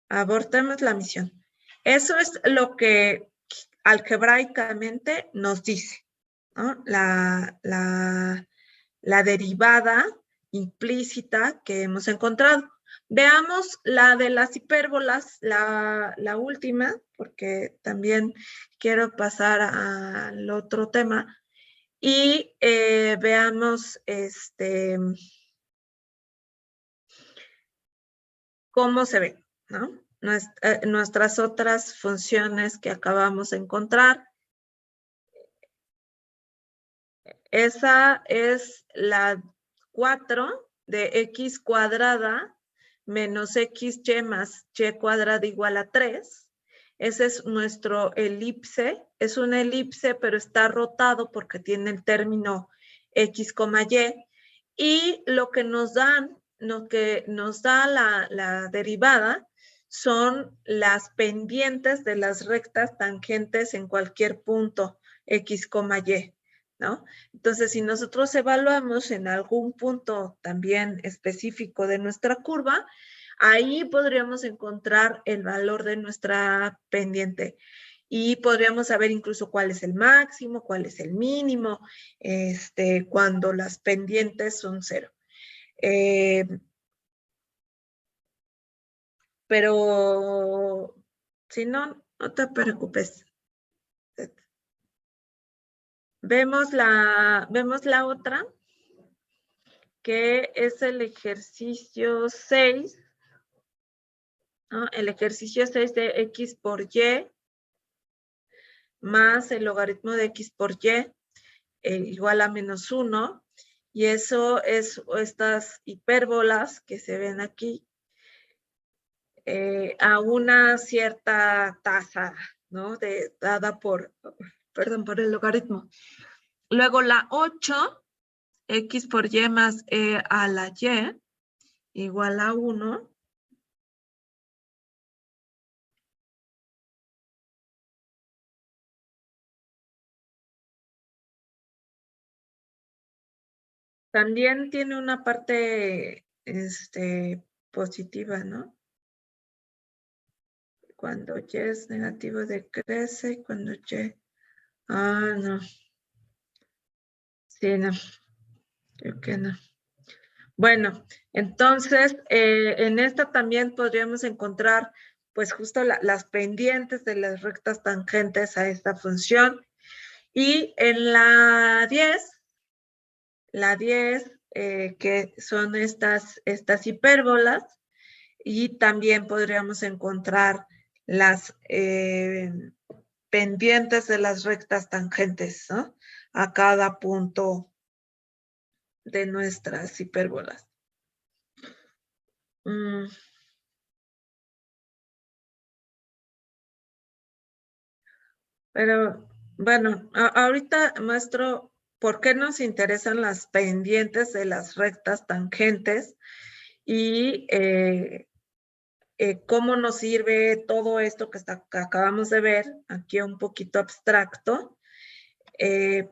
Abortemos la misión. Eso es lo que algebraicamente nos dice, ¿no? La derivada implícita que hemos encontrado. Veamos la de las hipérbolas, la última, porque también quiero pasar al otro tema. Y veamos cómo se ve, ¿no? Nuestras otras funciones que acabamos de encontrar. Esa es la 4 de x cuadrada menos xy más y cuadrada igual a 3. Ese es nuestro elipse. Es un elipse, pero está rotado porque tiene el término x, y. Y lo que nos da la derivada son las pendientes de las rectas tangentes en cualquier punto x, y, ¿no? Entonces, si nosotros evaluamos en algún punto también específico de nuestra curva, ahí podríamos encontrar el valor de nuestra pendiente. Y podríamos saber incluso cuál es el máximo, cuál es el mínimo, cuando las pendientes son 0. Pero si no, no te preocupes. Vemos la otra, que es el ejercicio 6, ¿no? El ejercicio 6 de x por y más el logaritmo de x por y igual a menos 1, y eso es estas hipérbolas que se ven aquí a una cierta tasa, ¿no? Dada por el logaritmo. Luego la 8, x por y más e a la y igual a 1. También tiene una parte positiva, ¿no? Cuando y es negativo decrece, y cuando y... no. Sí, no. Creo que no. Bueno, entonces, en esta también podríamos encontrar, pues, justo las pendientes de las rectas tangentes a esta función. Y en la 10, que son estas hipérbolas, y también podríamos encontrar las pendientes de las rectas tangentes, ¿no? a cada punto de nuestras hipérbolas. Pero bueno, ahorita muestro por qué nos interesan las pendientes de las rectas tangentes y cómo nos sirve todo esto que acabamos de ver, aquí un poquito abstracto,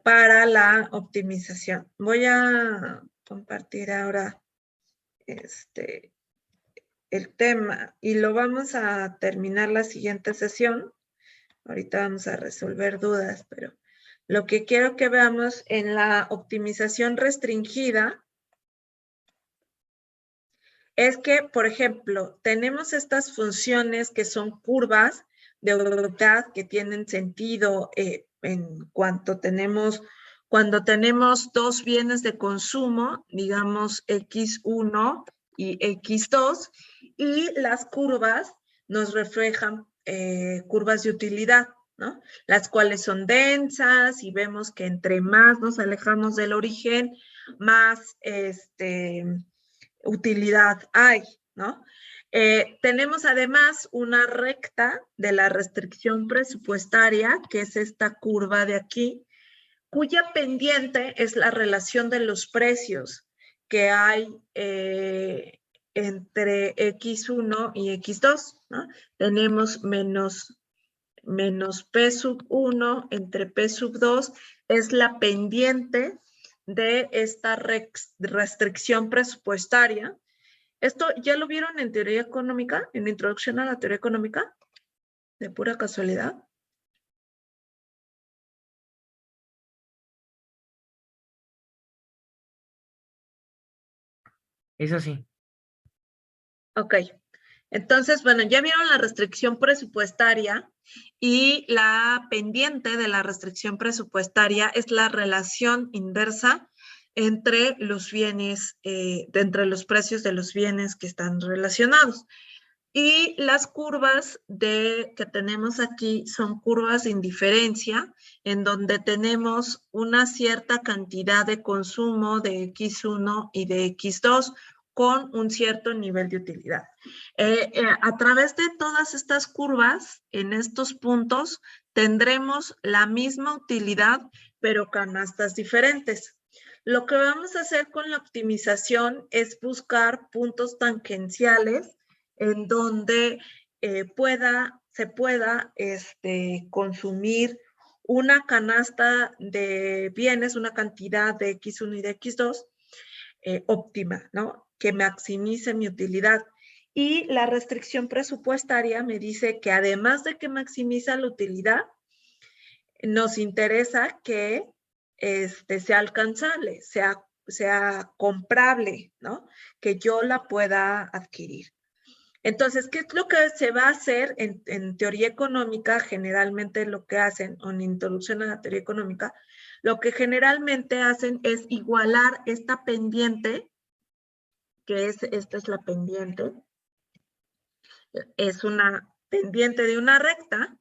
para la optimización. Voy a compartir ahora el tema y lo vamos a terminar la siguiente sesión. Ahorita vamos a resolver dudas, pero lo que quiero que veamos en la optimización restringida es que, por ejemplo, tenemos estas funciones que son curvas de voluntad que tienen sentido en cuanto cuando tenemos dos bienes de consumo, digamos X1 y X2, y las curvas nos reflejan curvas de utilidad, ¿no? Las cuales son densas y vemos que entre más nos alejamos del origen, más utilidad hay, ¿no? Tenemos además una recta de la restricción presupuestaria, que es esta curva de aquí, cuya pendiente es la relación de los precios que hay entre X1 y X2, ¿no? Tenemos menos P sub 1 entre P sub 2 es la pendiente de esta restricción presupuestaria. ¿Esto ya lo vieron en teoría económica, en introducción a la teoría económica? De pura casualidad.
Eso sí.
Ok. Entonces, bueno, ya vieron la restricción presupuestaria y la pendiente de la restricción presupuestaria es la relación inversa entre los bienes, entre los precios de los bienes que están relacionados. Y las curvas que tenemos aquí son curvas de indiferencia, en donde tenemos una cierta cantidad de consumo de X1 y de X2 con un cierto nivel de utilidad. A través de todas estas curvas, en estos puntos, tendremos la misma utilidad, pero canastas diferentes. Lo que vamos a hacer con la optimización es buscar puntos tangenciales en donde se pueda consumir una canasta de bienes, una cantidad de X1 y de X2 óptima, ¿no? Que maximice mi utilidad. Y la restricción presupuestaria me dice que además de que maximiza la utilidad, nos interesa que sea alcanzable, sea comprable, ¿no? Que yo la pueda adquirir. Entonces, ¿qué es lo que se va a hacer en teoría económica? Generalmente lo que hacen, o en introducción a la teoría económica, lo que generalmente hacen es igualar esta pendiente, que esta es la pendiente, es una pendiente de una recta,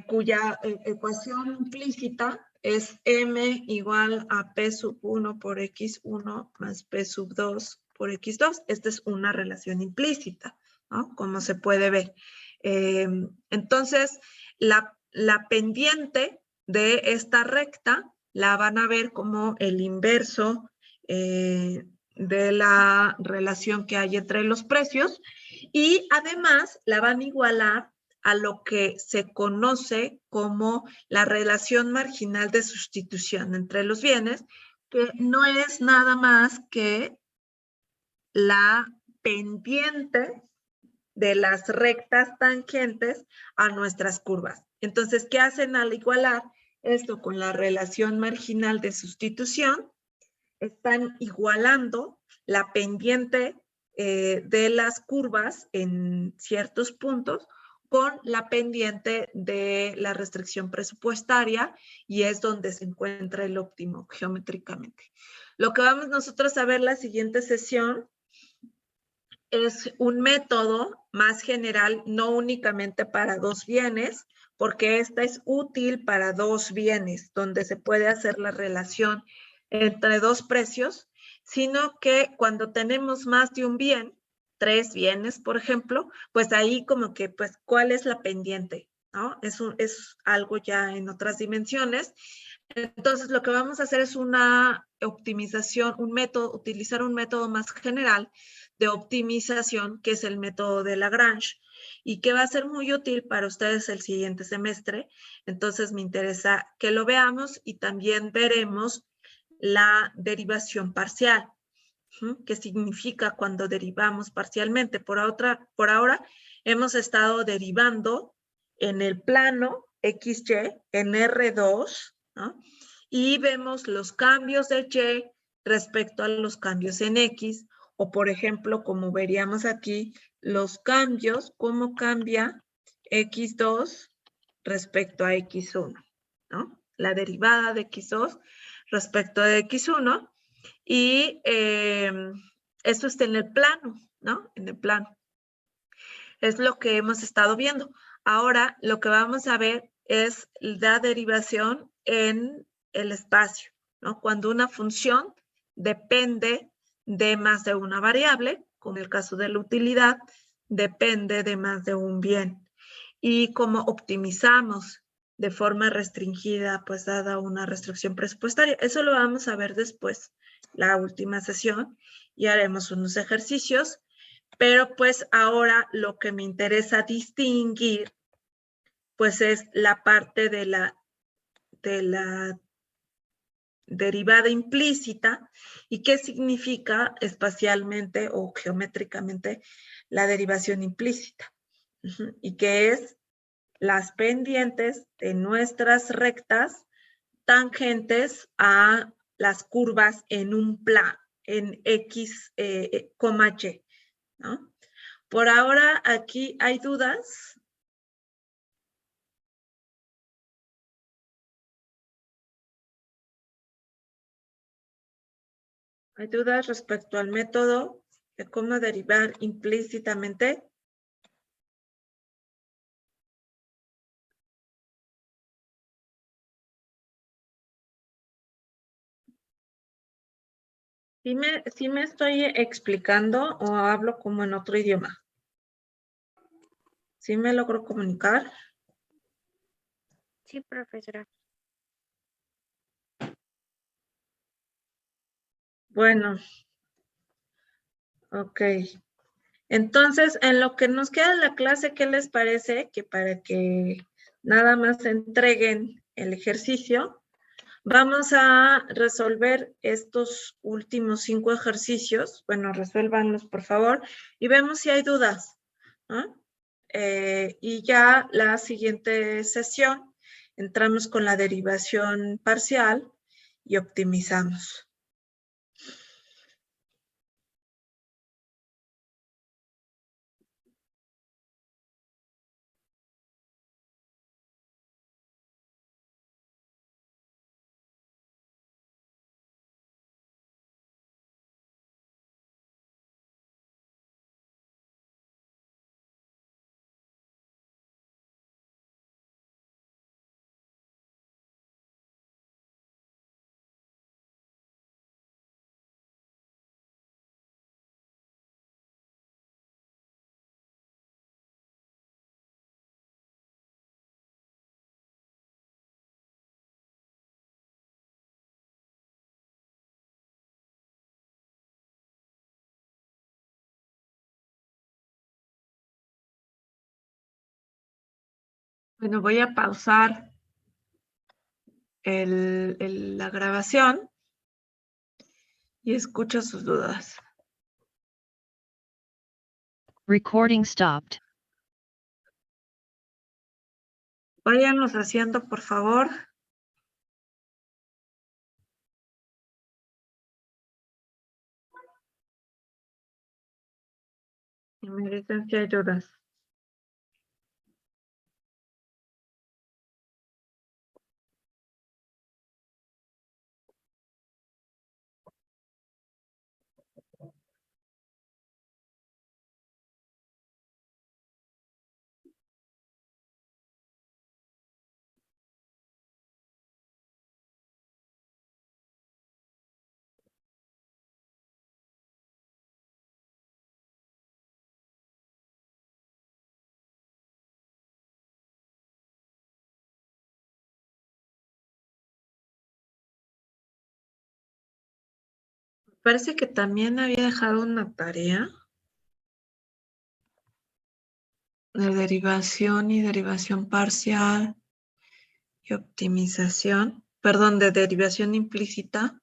cuya ecuación implícita es M igual a P sub 1 por X1 más P sub 2 por X2. Esta es una relación implícita, ¿no? Como se puede ver. Entonces, la pendiente de esta recta la van a ver como el inverso de la relación que hay entre los precios y además la van a igualar a lo que se conoce como la relación marginal de sustitución entre los bienes, que no es nada más que la pendiente de las rectas tangentes a nuestras curvas. Entonces, ¿qué hacen al igualar esto con la relación marginal de sustitución? Están igualando la pendiente de las curvas en ciertos puntos con la pendiente de la restricción presupuestaria y es donde se encuentra el óptimo geométricamente. Lo que vamos nosotros a ver la siguiente sesión es un método más general, no únicamente para dos bienes, porque esta es útil para dos bienes, donde se puede hacer la relación entre dos precios, sino que cuando tenemos más de un bien, 3 bienes, por ejemplo, pues ahí como que, pues, ¿cuál es la pendiente? ¿No? Es algo ya en otras dimensiones. Entonces, lo que vamos a hacer es una optimización, utilizar un método más general de optimización, que es el método de Lagrange, y que va a ser muy útil para ustedes el siguiente semestre. Entonces, me interesa que lo veamos y también veremos la derivación parcial. ¿Qué significa cuando derivamos parcialmente? Por ahora hemos estado derivando en el plano XY, en R2, ¿no? Y vemos los cambios de Y respecto a los cambios en X, o por ejemplo, como veríamos aquí, los cambios, cómo cambia X2 respecto a X1, ¿no? La derivada de X2 respecto a X1, y eso está en el plano, ¿no? En el plano. Es lo que hemos estado viendo. Ahora lo que vamos a ver es la derivación en el espacio, ¿no? Cuando una función depende de más de una variable, como en el caso de la utilidad, depende de más de un bien. Y cómo optimizamos de forma restringida, pues dada una restricción presupuestaria. Eso lo vamos a ver después, la última sesión, y haremos unos ejercicios, pero pues ahora lo que me interesa distinguir, pues es la parte de la derivada implícita y qué significa espacialmente o geométricamente la derivación implícita. Y que es las pendientes de nuestras rectas tangentes a las curvas en un plano, en X, Y, ¿no? Por ahora, aquí hay dudas. ¿Hay dudas respecto al método de cómo derivar implícitamente? ¿Sí me estoy explicando o hablo como en otro idioma? ¿Sí me logro comunicar?
Sí, profesora.
Bueno, ok. Entonces, en lo que nos queda en la clase, ¿qué les parece? Que para que nada más entreguen el ejercicio, vamos a resolver estos últimos 5 ejercicios. Bueno, resuélvanlos, por favor, y vemos si hay dudas, ¿no? Y ya la siguiente sesión entramos con la derivación parcial y optimizamos. Bueno, voy a pausar la grabación y escucho sus dudas.
Recording stopped.
Váyanos haciendo, por favor. Y me dicen si hay dudas. parece que también había dejado una tarea de derivación y derivación parcial y optimización, perdón, de derivación implícita.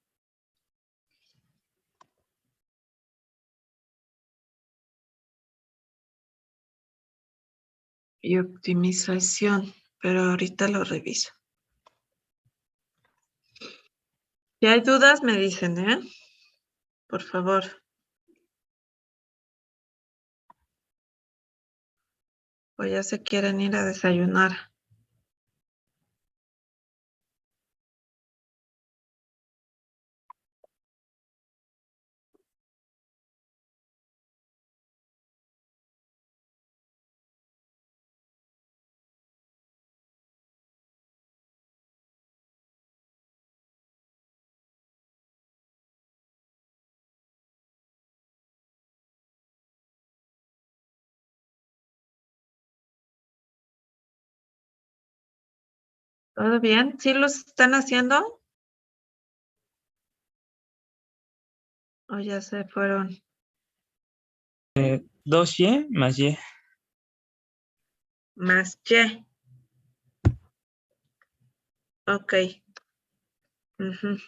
Y optimización, pero ahorita lo reviso. Si hay dudas, me dicen, ¿eh? Por favor. O ya se quieren ir a desayunar. ¿Todo bien? ¿Sí los están haciendo? ¿O ya se fueron?
2y más y.
Más Y. Ok. Ujú.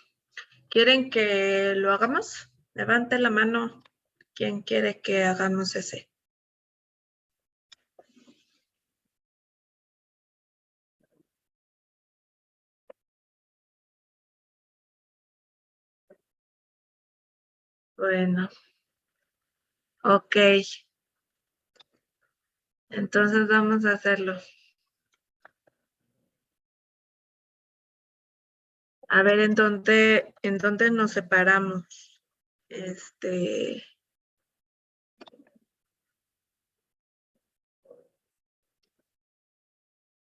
¿Quieren que lo hagamos? Levante la mano. ¿Quién quiere que hagamos ese? Bueno. Ok. Entonces vamos a hacerlo. A ver, ¿en dónde nos separamos?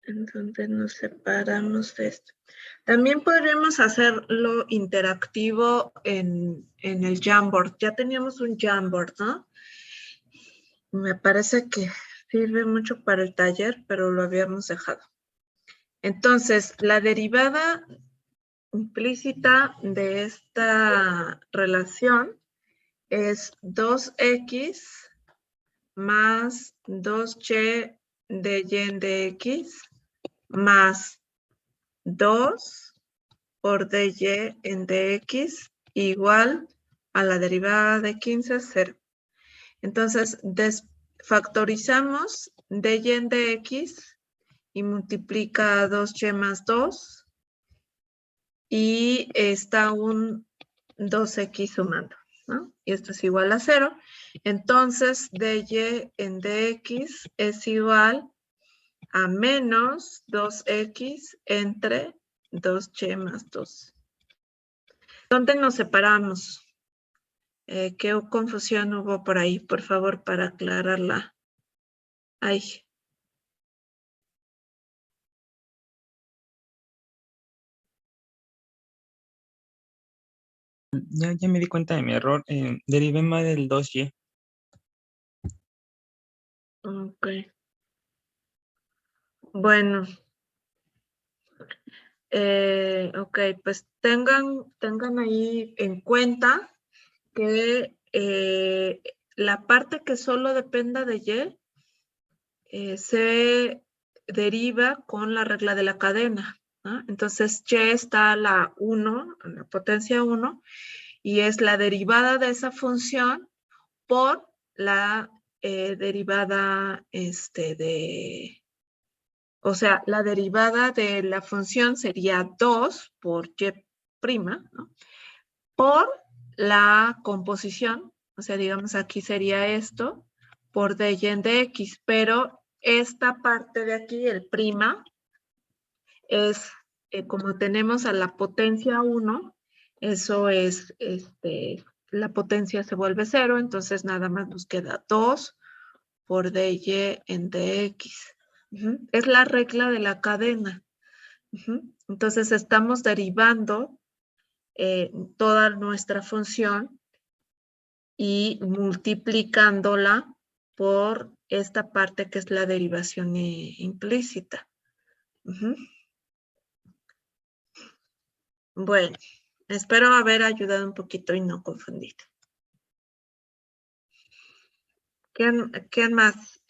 ¿En dónde nos separamos de esto? También podríamos hacerlo interactivo en el Jamboard. Ya teníamos un Jamboard, ¿no? Me parece que sirve mucho para el taller, pero lo habíamos dejado. Entonces, la derivada implícita de esta relación es 2x más 2y de y en dx más 2 por dy en dx igual a la derivada de 15, 0. Entonces, factorizamos dy en dx y multiplica 2y más 2 y está un 2x sumando, ¿no? Y esto es igual a 0. Entonces, dy en dx es igual a menos 2x entre 2y más 2. ¿Dónde nos separamos? ¿Qué confusión hubo por ahí? Por favor, para aclararla. Ay.
Ya me di cuenta de mi error. Derivé mal del 2y.
Ok. Bueno. Ok, pues tengan ahí en cuenta que la parte que solo dependa de y se deriva con la regla de la cadena, ¿no? Entonces, y está a la 1, a la potencia 1, y es la derivada de esa función por la derivada o sea, la derivada de la función sería 2 por y prima, ¿no? Por la composición, o sea, digamos aquí sería esto, por dy en dx, pero esta parte de aquí, el prima, es, como tenemos a la potencia 1, eso es, la potencia se vuelve 0, entonces nada más nos queda 2 por dy en dx. Es la regla de la cadena. Entonces estamos derivando toda nuestra función y multiplicándola por esta parte que es la derivación implícita. Bueno, Espero haber ayudado un poquito y no confundir. ¿Quién más?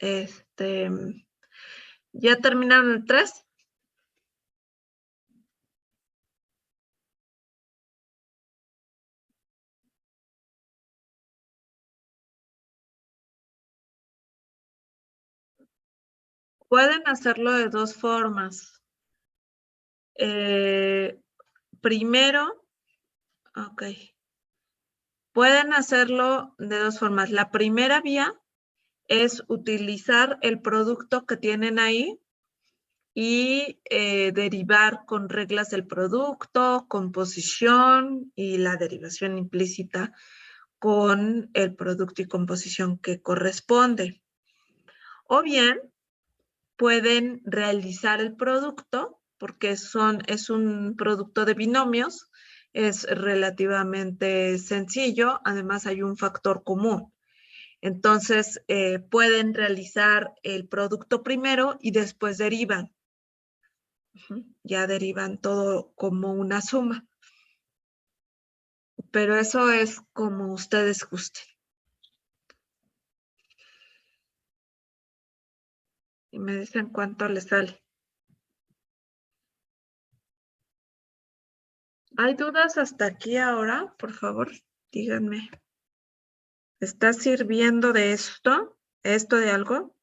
¿Ya terminaron el 3? Pueden hacerlo de dos formas. Primero, ok. Pueden hacerlo de dos formas. La primera vía es utilizar el producto que tienen ahí y derivar con reglas del producto, composición y la derivación implícita con el producto y composición que corresponde. O bien, pueden realizar el producto, porque es un producto de binomios, es relativamente sencillo, además hay un factor común. Entonces, pueden realizar el producto primero y después derivan. Ya derivan todo como una suma. Pero eso es como ustedes gusten. Y me dicen cuánto les sale. ¿Hay dudas hasta aquí ahora? Por favor, díganme. ¿Está sirviendo de esto? ¿Esto de algo?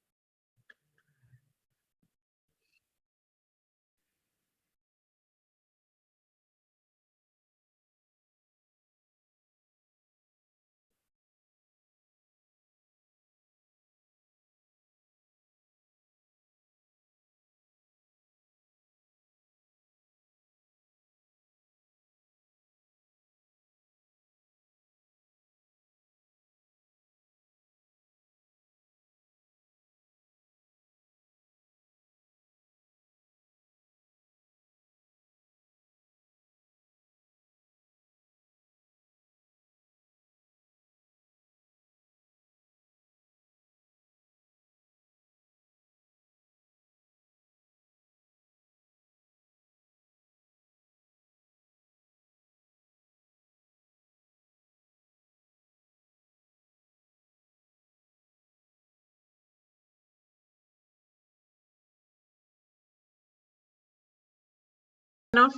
No.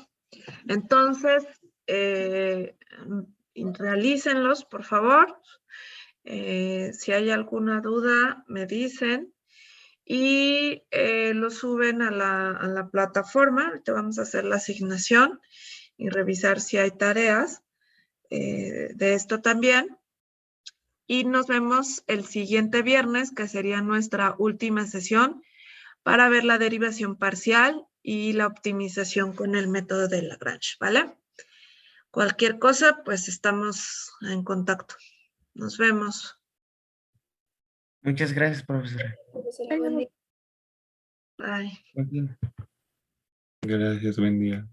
Entonces, realícenlos, por favor. Si hay alguna duda, me dicen. Y lo suben a la plataforma. Ahorita vamos a hacer la asignación y revisar si hay tareas de esto también. Y nos vemos el siguiente viernes, que sería nuestra última sesión, para ver la derivación parcial y la optimización con el método de Lagrange, ¿vale? Cualquier cosa, pues estamos en contacto. Nos vemos.
Muchas gracias, profesora.
Bye.
Buen día.
Gracias, buen día.